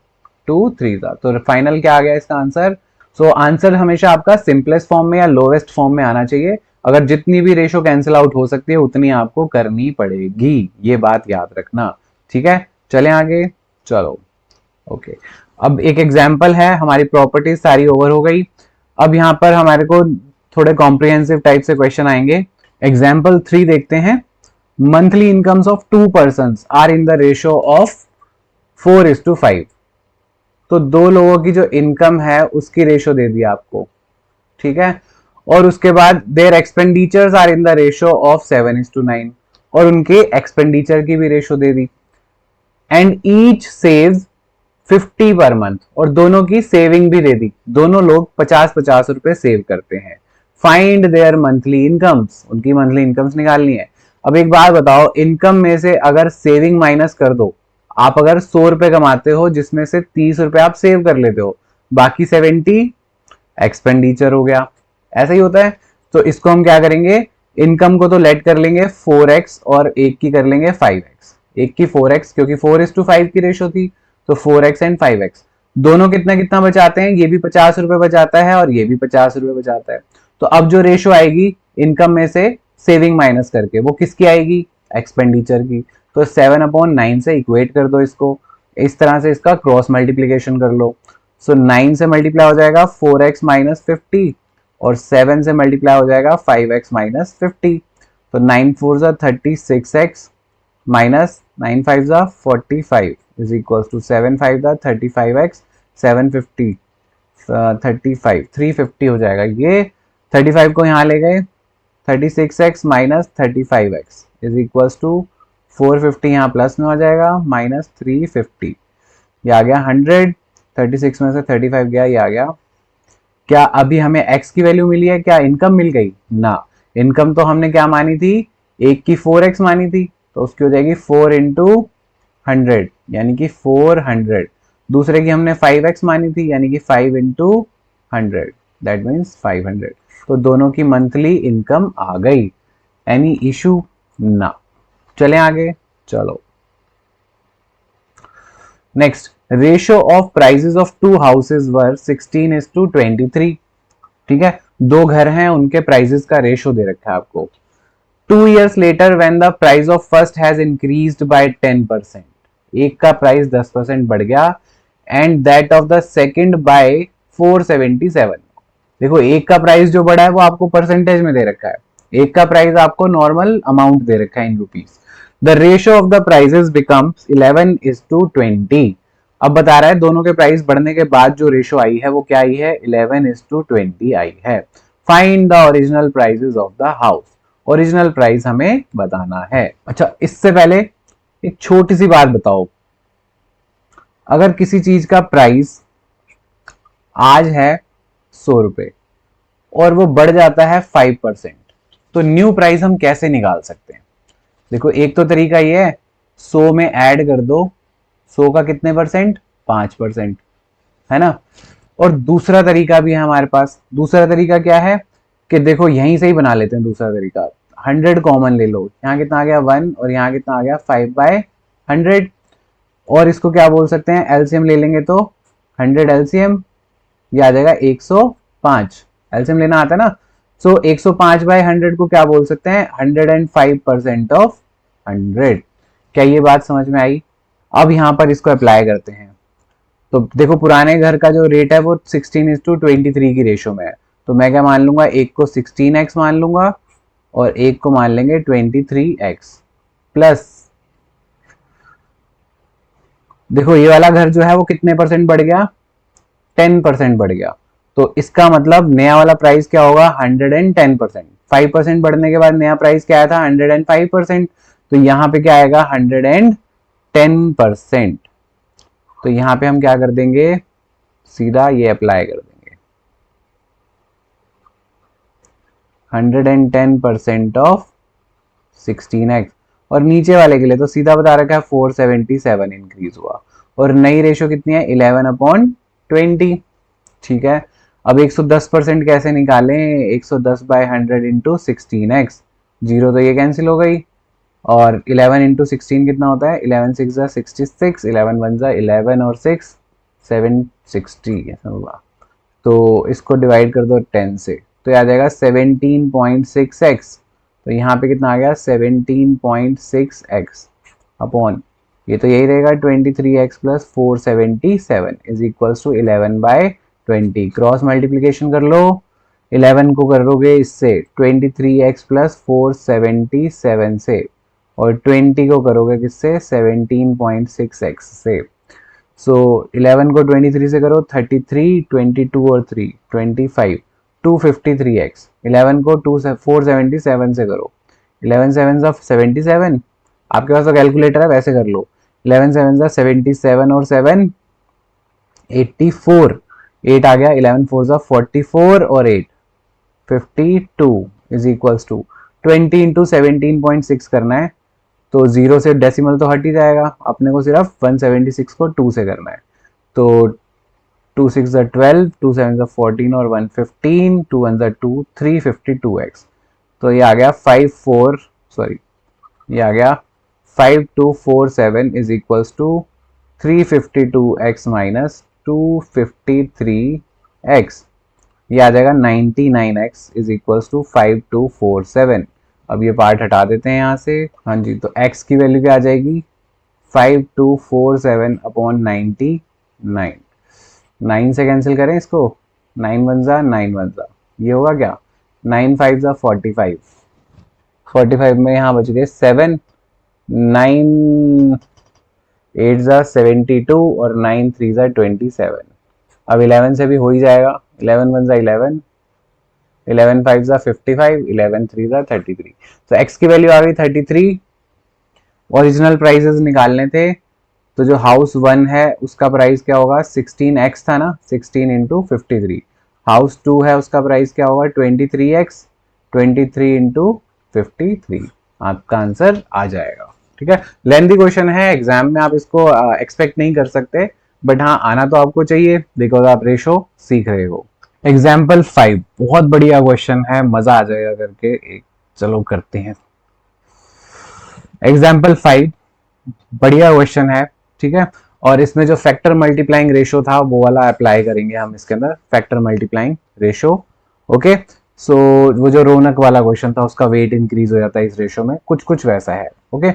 2 3 जा। तो फाइनल क्या आ गया इसका आंसर। सो आंसर हमेशा आपका सिंपलेस्ट फॉर्म में या लोवेस्ट फॉर्म में आना चाहिए। अगर जितनी भी रेशो कैंसिल आउट हो सकती है उतनी आपको करनी पड़ेगी, ये बात याद रखना। ठीक है, चलें आगे, चलो। ओके, अब एक एग्जाम्पल है, हमारी प्रॉपर्टीज सारी ओवर हो गई। अब यहाँ पर हमारे को थोड़े कॉम्प्रिहेंसिव टाइप से क्वेश्चन आएंगे। एग्जाम्पल 3 देखते हैं। Monthly incomes of 2 persons are in the ratio of 4:5। तो दो लोगों की जो इनकम है उसकी रेशियो दे दी आपको। ठीक है, और उसके बाद their expenditures are in the ratio of 7:9, और उनके एक्सपेंडिचर की भी रेशियो दे दी। And each saves 50 per month, और दोनों की सेविंग भी दे दी, दोनों लोग 50-50 रुपए सेव करते हैं। फाइंड देयर मंथली इनकम्स, उनकी मंथली इनकम्स निकालनी है। अब एक बात बताओ, इनकम में से अगर सेविंग माइनस कर दो, आप अगर 100 रुपए कमाते हो जिसमें से 30 रुपए आप सेव कर लेते हो, बाकी 70 एक्सपेंडिचर हो गया। ऐसा ही होता है। तो इसको हम क्या करेंगे, इनकम को तो लेट कर लेंगे 4x और एक की कर लेंगे 5x। एक की 4x, क्योंकि 4:5 की रेशो थी, तो 4x एंड 5x। दोनों कितना कितना बचाते हैं, ये भी 50 रुपए बचाता है और ये भी 50 रुपए बचाता है। तो अब जो रेशो आएगी इनकम में से सेविंग माइनस करके, वो किसकी आएगी, एक्सपेंडिचर की। तो 7/9 से इक्वेट कर दो इसको, इस तरह से इसका क्रॉस मल्टीप्लीकेशन कर लो। सो 9 से मल्टीप्लाई हो जाएगा 4x माइनस 50, और 7 से मल्टीप्लाई हो जाएगा 5x माइनस 50। तो 9 4 जा 36x माइनस 9 5 जा 45 इज इक्वल टू 7 5 जा 35x 750 35 350 हो जाएगा। ये 35 को यहाँ ले गए, 36x minus 35x is equal to 450, यहाँ प्लस में हो जाएगा माइनस 350, ये आ गया 100। 36 में से 35 गया, ये आ गया। क्या अभी हमें x की वैल्यू मिली है, क्या इनकम मिल गई ना। इनकम तो हमने क्या मानी थी, एक की 4x मानी थी, तो उसकी हो जाएगी 4 इंटू 100 यानी कि 400। दूसरे की हमने 5x मानी थी यानी कि 5 इंटू 100 दैट मीन्स 500। तो दोनों की मंथली इनकम आ गई। एनी इशू ना। चलें आगे, चलो next. Ratio of prices of to houses वर 16:23। ठीक है, दो घर हैं, उनके प्राइसेस का रेशियो दे रखा है आपको। 2 years later when the price of first has increased by 10%, एक का प्राइस 10% बढ़ गया, and that of the second by 477। देखो एक का प्राइस जो बढ़ा है वो आपको परसेंटेज में दे रखा है, एक का प्राइस आपको नॉर्मल अमाउंट दे रखा है in rupees. The ratio of the prices becomes 11:20। अब बता रहा है दोनों के प्राइस बढ़ने के बाद जो रेशियो आई है वो क्या आई है, 11:20 आई है। Find the original prices of the house, original price हमें बताना है। अच्छा, इससे पहले एक छोटी सी बात बताओ, अगर किसी चीज का प्राइस आज है 100 रुपए और वो बढ़ जाता है 5%, तो न्यू प्राइस हम कैसे निकाल सकते हैं। देखो एक तो तरीका ये है, 100 में ऐड कर दो 100 का कितने परसेंट, 5%, है ना। और दूसरा तरीका भी है हमारे पास। दूसरा तरीका क्या है कि देखो यहीं से ही बना लेते हैं दूसरा तरीका। 100 कॉमन ले लो, यहाँ कितना आ गया 1 और यहाँ कितना आ गया 5/100, और इसको क्या बोल सकते हैं, एलसीएम ले लेंगे तो 100 एलसीएम, ये आ जाएगा 105। एलसीएम लेना आता है ना। सो 105/100 को क्या बोल सकते हैं, 105% ऑफ 100। क्या ये बात समझ में आई। अब यहाँ पर इसको अप्लाई करते हैं। तो देखो पुराने घर का जो रेट है वो 16:23 की रेशो में है, तो मैं क्या मान लूंगा, एक को 16x मान लूंगा और एक को मान लेंगे 23x प्लस। देखो ये वाला घर जो है वो कितने परसेंट बढ़ गया, 10% बढ़ गया। तो इसका मतलब नया वाला प्राइस क्या होगा, 110%। 5% बढ़ने के बाद नया प्राइस क्या आया था, 105%। तो यहाँ पे क्या आएगा, 110%। तो यहाँ पे हम क्या कर देंगे, सीधा ये अप्लाई कर देंगे, 110% ऑफ 16x। और नीचे वाले के लिए तो सीधा बता रखा है 477 इंक्रीज हुआ, और नई रेशो कितनी है, 11/20। ठीक है, अब 110% कैसे निकालें, 110/100 इंटू 16x, जीरो तो ये कैंसिल हो गई, और 11 इंटू 16 कितना होता है, 11 6 जा 66, 11 1 जा 11 और 6 760 ऐसा होगा। तो इसको डिवाइड कर दो 10 से, तो आ जाएगा 17.6x। तो यहाँ पे कितना आ गया, 17.6x अपॉन, ये तो यही रहेगा 23x plus 477 is equals to 11/20। Cross multiplication कर लो, 11 को करोगे इससे 23x प्लस 477 से, और 20 को करोगे किससे, 17.6x से। सो 11 को 23 से करो 33, 22 और 3 25, 253x। 11 को 477 से करो, 11 7 जा 77, आपके पास तो कैलकुलेटर है वैसे कर लो, 11 7 जा 77 और 7 84, 8 आ गया, 11 फोर जा 44 और 8 52 इज इक्वल्स टू 20 इंटू 17.6 करना है, तो जीरो से डेसिमल तो हट ही जाएगा, अपने को सिर्फ 176 को 2 से करना है, तो 2 6 जा 12, 2 7 जा 14 और 1 15, 2 1 जा 2, 352x, तो ये आ गया 5247 is equals to 352x minus 253x, ये आ जाएगा 99x इज इक्वल्स टू 5247। अब ये पार्ट हटा देते हैं यहाँ से, हाँ जी, तो x की वैल्यू क्या आ जाएगी 5247 अपॉन 99, 9 से कैंसिल करें इसको, 9 वन जा 9 वन जा, ये होगा क्या 9 5 जा 45, 45 में यहाँ बच गए 7, 9 8 जा 72 और 9 3 जा 27। अब 11 से भी हो ही जाएगा, 11 वन जा 11, 11 5 जा 55, 11 3 जा 33, तो x की वैल्यू आ गई 33। ओरिजिनल प्राइसेस निकालने थे, तो जो हाउस 1 है उसका प्राइस क्या होगा 16x था ना, 16 इंटू 53। हाउस 2 है उसका प्राइस क्या होगा 23x, 23 इंटू 53, आपका आंसर आ जाएगा। ठीक है, लेंथी क्वेश्चन है, एग्जाम में आप इसको एक्सपेक्ट नहीं कर सकते, बट हाँ आना तो आपको चाहिए, बिकॉज आप रेशो सीख रहे हो। एग्जाम्पल 5 बहुत बढ़िया क्वेश्चन है, मजा आ जाएगा करके, एक चलो करते हैं। एग्जाम्पल 5 बढ़िया क्वेश्चन है, ठीक है, और इसमें जो फैक्टर मल्टीप्लाइंग रेशो था वो वाला अप्लाई करेंगे हम इसके अंदर, फैक्टर मल्टीप्लाइंग रेशो। ओके, सो वो जो रौनक वाला क्वेश्चन था उसका वेट इंक्रीज हो जाता है इस रेशो में, कुछ कुछ वैसा है। ओके,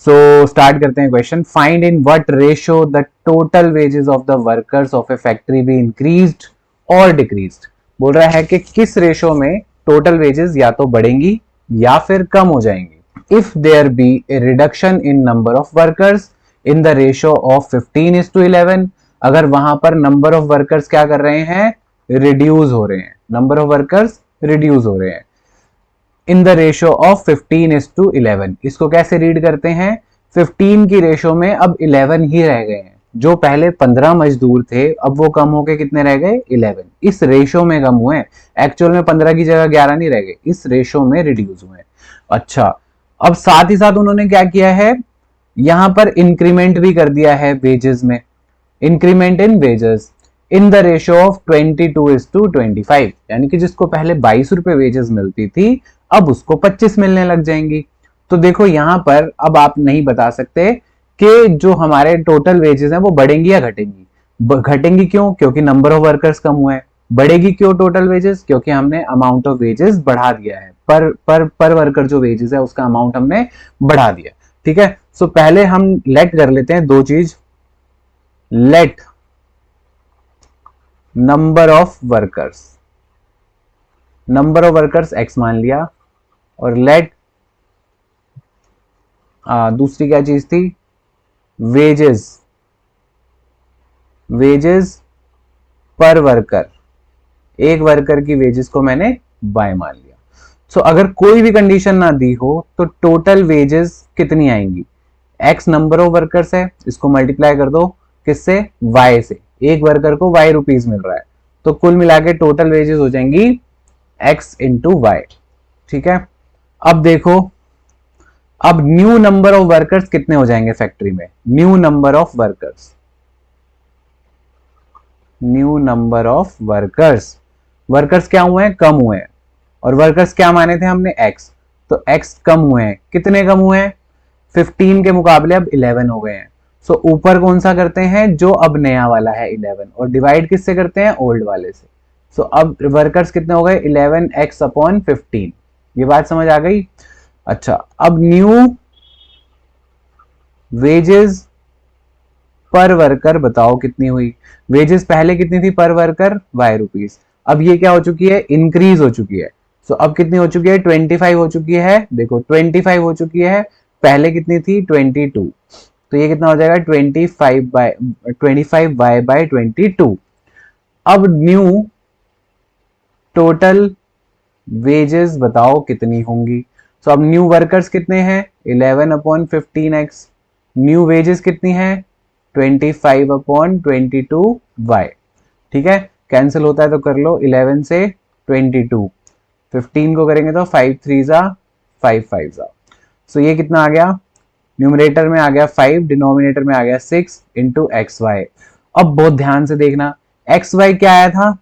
सो स्टार्ट करते हैं question. Find in what ratio the total wages of the workers of A factory be increased और डिक्रीज्ड। बोल रहा है कि किस रेशो में टोटल वेजेस या तो बढ़ेंगी या फिर कम हो जाएंगी। If there be a reduction in number of workers in the ratio of 15:11, अगर वहां पर नंबर ऑफ वर्कर्स क्या कर रहे हैं रिड्यूस हो रहे हैं, नंबर ऑफ वर्कर्स रिड्यूस हो रहे हैं इन द रेशो ऑफ 15:11, इसको कैसे रीड करते हैं 15 की रेशो में अब 11 ही रह गए हैं, जो पहले 15 मजदूर थे अब वो कम होके कितने रह गए 11, इस रेशो में कम हुए, एक्चुअल में 15 की जगह 11 नहीं रह गए, इस रेशो में रिड्यूस हुए। अच्छा, अब साथ ही साथ उन्होंने क्या किया है, यहां पर इंक्रीमेंट भी कर दिया है वेजेस में, increment in wages in the ratio of 22:25, यानी कि जिसको पहले 22 रुपए वेजेस मिलती थी अब उसको 25 मिलने लग जाएंगी। तो देखो यहां पर अब आप नहीं बता सकते कि जो हमारे टोटल वेजेस हैं वो बढ़ेंगी या घटेंगी। घटेंगी क्यों, क्योंकि नंबर ऑफ वर्कर्स कम हुए हैं। बढ़ेगी क्यों टोटल वेजेस, क्योंकि हमने अमाउंट ऑफ वेजेस बढ़ा दिया है, पर वर्कर जो वेजेस है उसका अमाउंट हमने बढ़ा दिया। ठीक है, सो पहले हम लेट कर लेते हैं दो चीज, let number of workers, number of workers x मान लिया, और लेट दूसरी क्या चीज थी वेजेस, वेजेस पर वर्कर, एक वर्कर की वेजेस को मैंने बाय मान लिया। सो अगर कोई भी कंडीशन ना दी हो तो टोटल वेजेस कितनी आएंगी, एक्स नंबर ऑफ वर्कर्स है, इसको मल्टीप्लाई कर दो किससे वाई से, एक वर्कर को वाई रुपीज मिल रहा है, तो कुल मिला के टोटल वेजेस हो जाएंगी एक्स इंटू वाई। ठीक है, अब देखो अब न्यू नंबर ऑफ वर्कर्स कितने हो जाएंगे फैक्ट्री में, new number of workers, new number of workers, workers क्या हुए हैं कम हुए हैं, और वर्कर्स क्या माने थे हमने एक्स, तो एक्स कम हुए हैं, कितने कम हुए हैं 15 के मुकाबले अब 11 हो गए हैं। सो ऊपर कौन सा करते हैं जो अब नया वाला है 11, और डिवाइड किससे करते हैं ओल्ड वाले से। सो अब वर्कर्स कितने हो गए 11x अपॉन 15, ये बात समझ आ गई। अच्छा, अब न्यू वेजेस पर वर्कर बताओ कितनी हुई, वेजेस पहले कितनी थी पर वर्कर वाई रुपीज, अब ये क्या हो चुकी है इंक्रीज हो चुकी है। सो अब कितनी हो चुकी है 25 हो चुकी है, देखो 25 हो चुकी है, पहले कितनी थी 22, तो ये कितना हो जाएगा 25 वाई बाय 22। अब न्यू टोटल वेजेस बताओ कितनी होंगी, सो अब न्यू वर्कर्स कितने हैं 11 अपॉन 15x, न्यू वेजेस कितनी है 25/22y। ठीक है, कैंसिल होता है तो कर लो, 11 से 22, 15 को करेंगे तो 5 3 जा 5 5 जा। सो ये कितना आ गया, न्यूमरेटर में आ गया 5, डिनोमिनेटर में आ गया 6 इंटू एक्स वाई। अब बहुत ध्यान से देखना, एक्स वाई क्या आया था,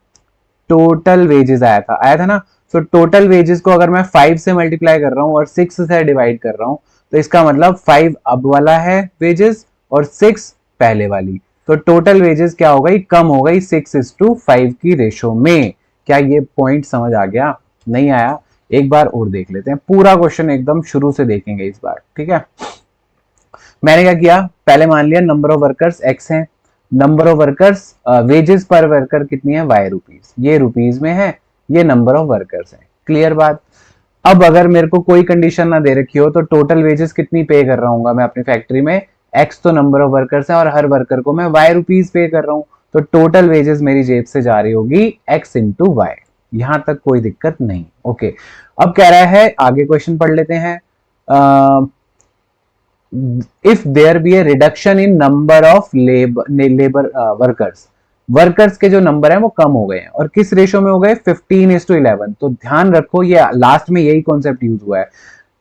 टोटल वेजेस आया था ना। सो टोटल वेजेस को अगर मैं 5 से मल्टीप्लाई कर रहा हूं और 6 से डिवाइड कर रहा हूं, तो इसका मतलब 5 अब वाला है वेजेस और 6 पहले वाली। तो टोटल वेजेस क्या हो गई, कम हो गई 6:5 की रेशो में। क्या ये पॉइंट समझ आ गया, नहीं आया? एक बार और देख लेते हैं, पूरा क्वेश्चन एकदम शुरू से देखेंगे इस बार। ठीक है, मैंने क्या किया, पहले मान लिया नंबर ऑफ वर्कर्स एक्स है, नंबर ऑफ वर्कर्स वेजेस पर वर्कर कितनी है, वाई रुपीज, ये रुपीज में है, ये नंबर ऑफ वर्कर्स है। क्लियर बात। अब अगर मेरे को कोई कंडीशन ना दे रखी हो तो टोटल वेजेस कितनी पे कर रहा हूँ मैं अपनी फैक्ट्री में, एक्स तो नंबर ऑफ वर्कर्स है और हर वर्कर को मैं वाई रुपीज पे कर रहा हूँ, तो टोटल वेजेस मेरी जेब से जा रही होगी एक्स इंटू वाई। यहां तक कोई दिक्कत नहीं। ओके, अब कह रहा है आगे क्वेश्चन पढ़ लेते हैं। If there be a reduction in number of labour workers के जो नंबर है वो कम हो गए हैं, और किस रेशो में हो गए, 15:11। तो ध्यान रखो ये लास्ट में यही कॉन्सेप्ट यूज हुआ है,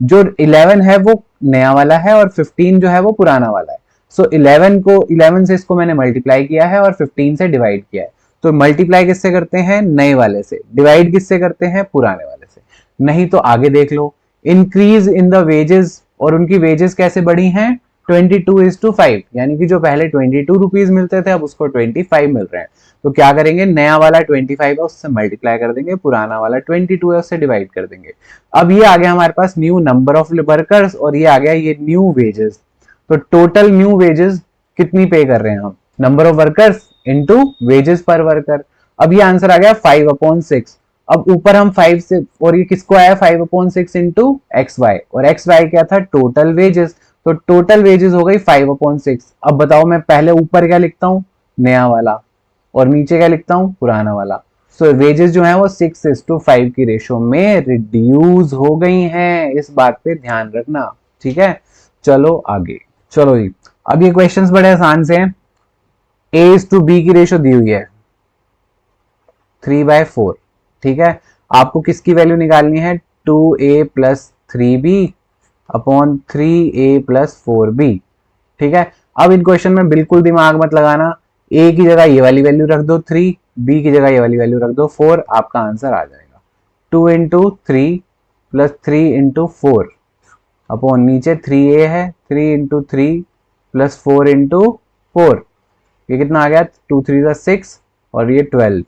जो 11 है वो नया वाला है और 15 जो है वो पुराना वाला है। सो 11 से इसको मैंने मल्टीप्लाई किया है और 15 से डिवाइड किया है। तो मल्टीप्लाई किससे करते हैं, नए वाले से, डिवाइड किससे करते हैं, पुराने वाले से। नहीं तो आगे देख लो, इंक्रीज इन द वेजेस, और उनकी वेजेस कैसे बढ़ी हैं, 22:5, यानी कि जो पहले 22 रुपीज मिलते थे अब उसको 25 मिल रहे हैं। तो क्या करेंगे, नया वाला 25 है उससे मल्टीप्लाई कर देंगे, पुराना वाला 22 है उससे डिवाइड कर देंगे। अब ये आ गया हमारे पास न्यू नंबर ऑफ वर्कर्स, और ये आ गया ये न्यू वेजेस। तो टोटल न्यू वेजेस कितनी पे कर रहे हैं हम, number of workers into wages पर वर्कर। अब ये आंसर आ गया 5/6। अब ऊपर हम 5 से, और ये किसको आया, 5/6 इंटू एक्स वाई, और एक्स वाई क्या था, टोटल वेजेस। तो टोटल वेजेस हो गई 5/6। अब बताओ मैं पहले ऊपर क्या लिखता हूं, नया वाला, और नीचे क्या लिखता हूं, पुराना वाला। सो वेजेस जो है वो 6:5 की रेशो में रिड्यूस हो गई हैं, इस बात पे ध्यान रखना। ठीक है, चलो आगे। चलो जी, अब ये क्वेश्चंस बड़े आसान से हैं। A:B की रेशो दी हुई है 3/4। ठीक है, आपको किसकी वैल्यू निकालनी है, 2A plus 3B upon 3A plus 4B। ठीक है, अब इन क्वेश्चन में बिल्कुल दिमाग मत लगाना, A की जगह ये वाली वैल्यू रख दो 3, B की जगह ये वाली वैल्यू रख दो 4, आपका आंसर आ जाएगा 2 इंटू 3 प्लस 3 इंटू 4 अपॉन नीचे 3A है, 3 इंटू 3 प्लस 4 इंटू 4, ये कितना आ गया, 2 3 6 और ये 12,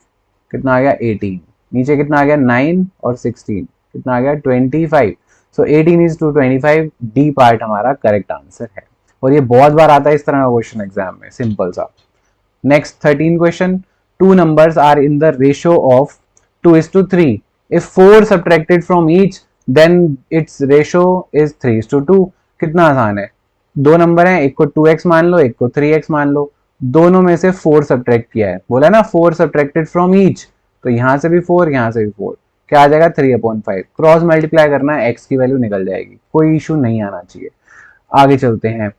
कितना आ गया 18, नीचे कितना आ गया 9 और 16, कितना आ गया 25। सो 18:25, डी पार्ट हमारा करेक्ट आंसर है, और ये बहुत बार आता है इस तरह का क्वेश्चन एग्जाम में, सिंपल सा। Next 13 question, two numbers are in the ratio of 2:3, if 4 subtracted from each then its ratio is 3:2। कितना आसान है, दो नंबर हैं, एक को 2x मान लो, एक को 3x मान लो, दोनों में से 4 सब्ट्रैक्ट किया है, बोला ना 4 सब्ट्रैक्टेड फ्रॉम ईच, तो यहां से भी 4 यहां से भी 4, क्या आ जाएगा 3/5। क्रॉस मल्टीप्लाई करना है, x की वैल्यू निकल जाएगी, कोई इशू नहीं आना चाहिए। आगे चलते हैं।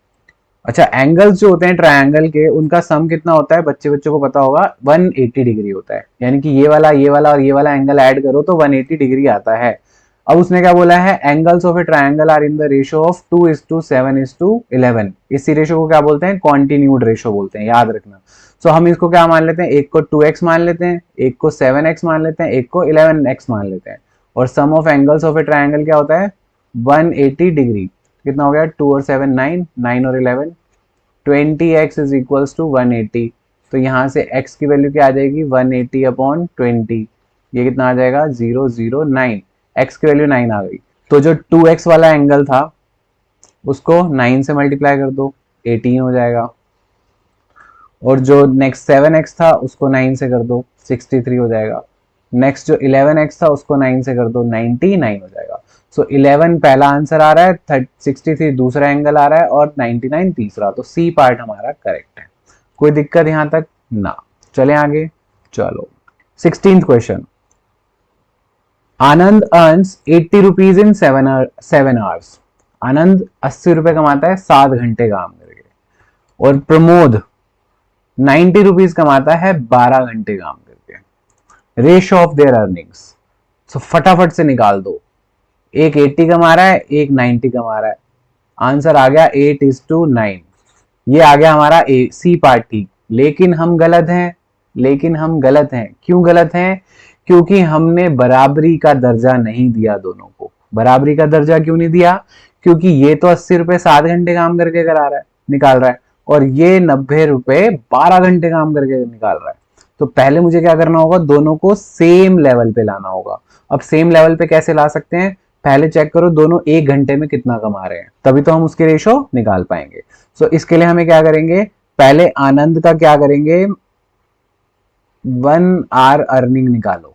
अच्छा, एंगल्स जो होते हैं ट्रायंगल के, उनका सम कितना होता है, बच्चों को पता होगा, 180 डिग्री होता है, यानी कि ये वाला और ये वाला एंगल ऐड करो तो 180 डिग्री आता है। अब उसने क्या बोला है, angles of a triangle are in the ratio of 2:7:11। इसी रेशियो को क्या बोलते हैं, कॉन्टिन्यूड रेशियो बोलते हैं, याद रखना। सो हम इसको क्या मान लेते हैं, एक को 2x मान लेते हैं, एक को 7x मान लेते हैं, एक को 11x मान लेते हैं, और sum of angles of a triangle क्या होता है, 180 डिग्री। कितना हो गया, 2 और 7 9, 9 और 11 20x इज इक्वल्स टू 180। तो यहाँ से x की वैल्यू क्या आ जाएगी, 180/20, ये कितना आ जाएगा 009, x की वैल्यू 9 आ गई। तो जो 2x वाला एंगल था उसको 9 से मल्टीप्लाई कर दो, 18 हो जाएगा, और जो नेक्स्ट 7x था उसको 9 से कर दो, 63 हो जाएगा। नेक्स्ट जो 11x था उसको 9 से कर दो, 99 हो जाएगा। सो 11 पहला आंसर आ रहा है, 63 दूसरा एंगल आ रहा है, और 99 तीसरा, तो सी पार्ट हमारा करेक्ट है। कोई दिक्कत यहां तक ना, चले आगे। चलो 16th question, Anand earns 80 rupees in 7 hours. Anand 80 रुपए कमाता है 7 घंटे काम करके, और प्रमोद ₹90 कमाता है 12 घंटे काम करके। रेशियो ऑफ देयर अर्निंग्स, सो फटाफट से निकाल दो। एक 80 कमा रहा है, एक 90 कमा रहा है। आंसर आ गया 8:9। ये आ गया हमारा ए सी पार्ट ठीक। लेकिन हम गलत हैं, लेकिन हम गलत हैं। क्यों गलत हैं? क्योंकि हमने बराबरी का दर्जा नहीं दिया दोनों को। बराबरी का दर्जा क्यों नहीं दिया? क्योंकि ये तो ₹80 7 घंटे काम करके करा रहा है, निकाल रहा है, और ये ₹90 12 घंटे काम करके निकाल रहा है। तो पहले मुझे क्या करना होगा, दोनों को सेम लेवल पे लाना होगा। अब सेम लेवल पे कैसे ला सकते हैं? पहले चेक करो दोनों 1 घंटे में कितना कमा रहे हैं, तभी तो हम उसके रेशो निकाल पाएंगे। सो इसके लिए हमें क्या करेंगे, पहले आनंद का क्या करेंगे, 1 आवर अर्निंग निकालो।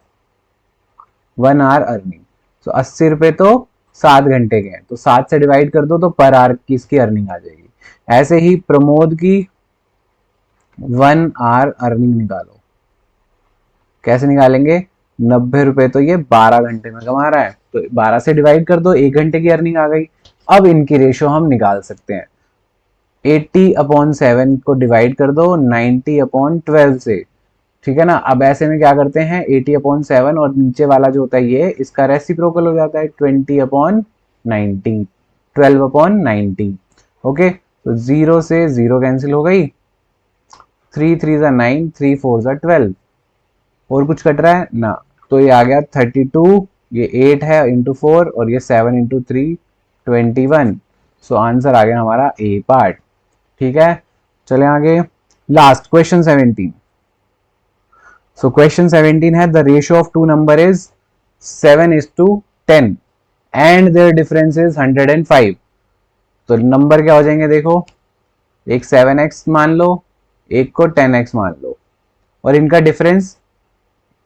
1 आवर अर्निंग, तो ₹80 तो 7 घंटे के हैं, तो 7 से डिवाइड कर दो तो पर आवर की इसकी अर्निंग आ जाएगी। ऐसे ही प्रमोद की 1 आवर अर्निंग निकालो। कैसे निकालेंगे? ₹90 तो ये 12 घंटे में कमा रहा है, तो 12 से डिवाइड कर दो, 1 घंटे की अर्निंग आ गई। अब इनकी रेशो हम निकाल सकते हैं। 80/7 को डिवाइड कर दो 90/12 से, ठीक है ना। अब ऐसे में क्या करते हैं, 80/7 और नीचे वाला जो होता है ये, इसका रेसिप्रोकल हो जाता है 20/90, 12/90। ओके, तो 0 से 0 कैंसिल हो गई, 3 3 9, 3 4 12। और कुछ कट रहा है ना, तो ये आ गया 32, ये 8 है इंटू 4, और ये 7 इंटू 3 21। सो आंसर आ गया हमारा ए पार्ट। ठीक है, चले आगे। Last question 17। सो क्वेश्चन 17 है, the ratio of two number is 7:10 and their difference is 105। तो नंबर क्या हो जाएंगे देखो, एक 7x मान लो, एक को 10x मान लो, और इनका डिफरेंस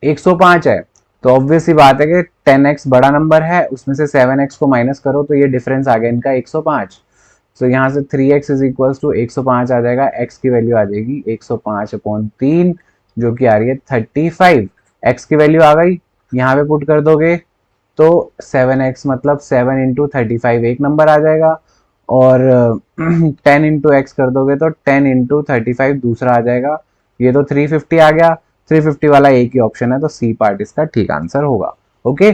105 है। तो ऑब्वियस सी बात है कि 10x बड़ा नंबर है, उसमें से 7x को माइनस करो तो ये डिफरेंस आ गया इनका 105। तो यहाँ से 3x इज इक्वल टू 105 आ जाएगा। x की वैल्यू आ जाएगी 105/3, जो कि आ रही है 35। x की वैल्यू आ गई, यहाँ पे पुट कर दोगे तो 7x मतलब 7 इंटू 35 एक नंबर आ जाएगा, और 10 इंटू एक्स कर दोगे तो 10 इंटू 35 दूसरा आ जाएगा। ये तो 350 आ गया, 350 वाला एक ही ऑप्शन है, तो सी पार्ट इसका ठीक आंसर होगा। ओके,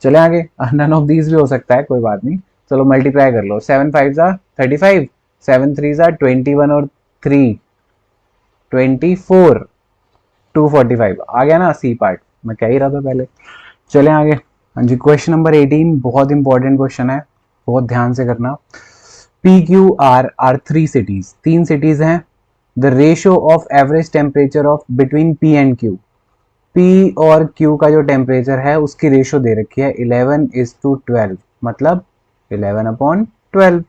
चले आगे। नन ऑफ दीज भी हो सकता है, कोई बात नहीं। चलो मल्टीप्लाई कर लो, 7 5 35, 7 3 21 और 3 24, 245 आ गया ना सी पार्ट। मैं कह ही रहा था पहले। चले आगे। हाँ जी, क्वेश्चन नंबर 18 बहुत इंपॉर्टेंट क्वेश्चन है, बहुत ध्यान से करना। PQR आर 3 सिटीज, 3 सिटीज हैं। The ratio of average temperature of between P and Q। P और Q का जो टेम्परेचर है उसकी रेशियो दे रखी है 11:12, मतलब 11/12।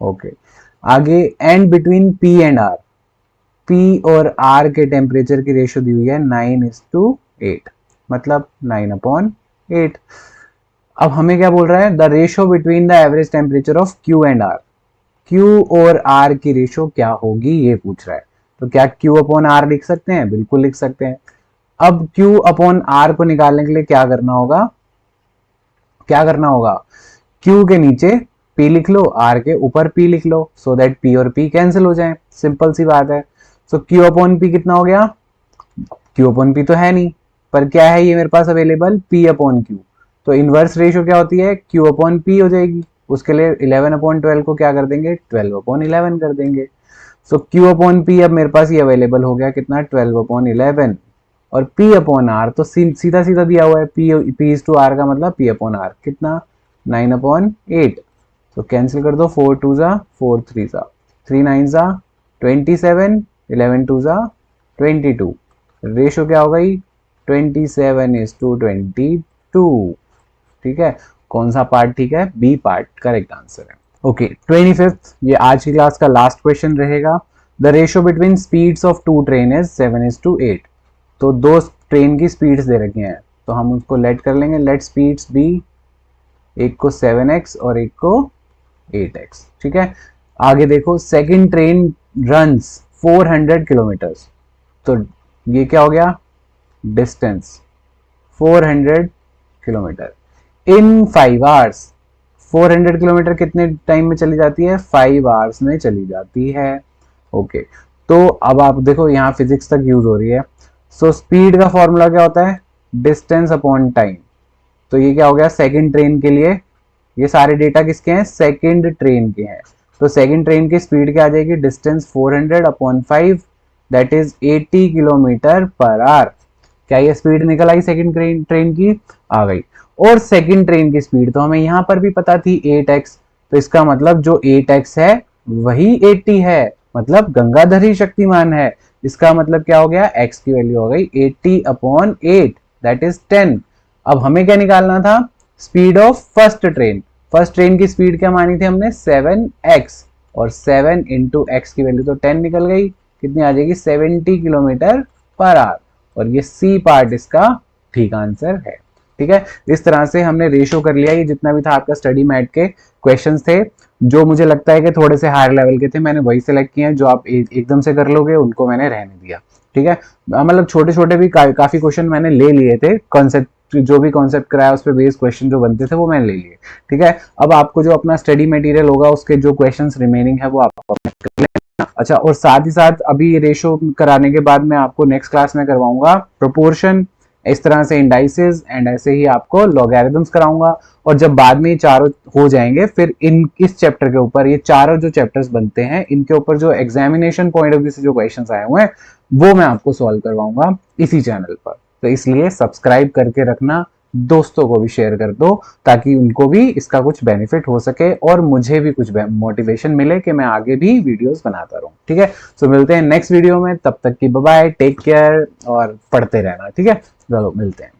ओके, आगे and between P and R। P और R के टेम्परेचर की रेशियो दी हुई है 9:8, मतलब 9/8। अब हमें क्या बोल रहा है, the ratio between the average temperature of Q and R। Q और R की रेशियो क्या होगी ये पूछ रहा है। तो क्या Q/R लिख सकते हैं? बिल्कुल लिख सकते हैं। अब Q/R को निकालने के लिए क्या करना होगा, क्या करना होगा, Q के नीचे P लिख लो, R के ऊपर P लिख लो, सो दैट P और P कैंसिल हो जाए। सिंपल सी बात है। सो Q/P कितना हो गया, Q/P तो है नहीं, पर क्या है ये मेरे पास अवेलेबल, P/Q। तो इनवर्स रेशियो क्या होती है, Q/P हो जाएगी। उसके लिए 11/12 को क्या कर देंगे, 12/11 कर देंगे। सो Q/P अब मेरे पास ये अवेलेबल हो गया कितना, 12/11। और P/R तो सीधा सीधा दिया हुआ है, P/R का मतलब P/R कितना, 9/8। तो कैंसिल कर दो, 4 2 4 3 3 9 27, 11 2 22। रेशियो क्या हो गई, 27:22। ठीक है, कौन सा पार्ट ठीक है, बी पार्ट करेक्ट आंसर है। ओके, 25th, ये आज की क्लास का लास्ट क्वेश्चन रहेगा। The ratio between speeds of two train is 7:8। तो दो ट्रेन की स्पीड्स दे रखी हैं, तो हम उसको लेट कर लेंगे, लेट स्पीड्स बी, एक को 7x और एक को 8x। ठीक है, आगे देखो, सेकंड ट्रेन रन्स 400 किलोमीटर्स। तो ये क्या हो गया, डिस्टेंस 400 किलोमीटर इन 5 आवर्स। 400 किलोमीटर कितने टाइम में चली जाती है, 5 आवर्स में चली जाती है। ओके, तो अब आप देखो यहाँ फिजिक्स तक यूज हो रही है। सो स्पीड का फॉर्मूला क्या होता है, डिस्टेंस अपॉन टाइम। तो ये क्या हो गया सेकंड ट्रेन के लिए, ये सारे डेटा किसके हैं, सेकंड ट्रेन के हैं। तो सेकंड ट्रेन की स्पीड क्या आ जाएगी, distance 400 upon 5 that is 80 kilometre per hour. क्या ये स्पीड निकल आई सेकंड ट्रेन की, आ गई। और सेकंड ट्रेन की स्पीड तो हमें यहां पर भी पता थी 8x, तो इसका मतलब जो 8x है वही 80 है, मतलब गंगाधर ही शक्तिमान है। इसका मतलब क्या हो गया, x की वैल्यू हो गई 80 अपॉन 8 दैट इज 10। अब हमें क्या निकालना था, speed of first train. First train की स्पीड क्या मानी थी हमने, 7x, और 7 इंटू एक्स की वैल्यू तो 10 निकल गई, कितनी आ जाएगी 70 किलोमीटर पर आवर। और ये सी पार्ट इसका ठीक आंसर है। ठीक है, इस तरह से हमने रेशो कर लिया। ये जितना भी था आपका स्टडी मैट के क्वेश्चंस थे, जो मुझे लगता है कि थोड़े से हायर लेवल के थे, मैंने वही सिलेक्ट किए हैं। जो आप एकदम से कर लोगे उनको मैंने रहने दिया। ठीक है, मतलब छोटे छोटे भी काफी क्वेश्चन मैंने ले लिए थे, कॉन्सेप्ट जो भी कॉन्सेप्ट कराया उस पर बेस्ड क्वेश्चन जो बनते थे वो मैंने ले लिए। ठीक है, अब आपको जो अपना स्टडी मटेरियल होगा उसके जो क्वेश्चंस रिमेनिंग है वो आप कर लेना। अच्छा, और साथ ही साथ अभी रेशो कराने के बाद मैं आपको नेक्स्ट क्लास में करवाऊंगा प्रोपोर्शन, इस तरह से इंडाइसेस, एंड ऐसे ही आपको लॉगरिथम्स कराऊंगा। और जब बाद में ये चारों हो जाएंगे, फिर इस चैप्टर के ऊपर, ये चारों जो चैप्टर्स बनते हैं इनके ऊपर जो एग्जामिनेशन पॉइंट ऑफ व्यू से जो क्वेश्चंस आए हुए हैं वो मैं आपको सॉल्व करवाऊंगा इसी चैनल पर। तो इसलिए सब्सक्राइब करके रखना, दोस्तों को भी शेयर कर दो, ताकि उनको भी इसका कुछ बेनिफिट हो सके और मुझे भी कुछ मोटिवेशन मिले कि मैं आगे भी वीडियोस बनाता रहूं। ठीक है, तो मिलते हैं नेक्स्ट वीडियो में, तब तक की बाय बाय, टेक केयर और पढ़ते रहना। ठीक है, चलो मिलते हैं।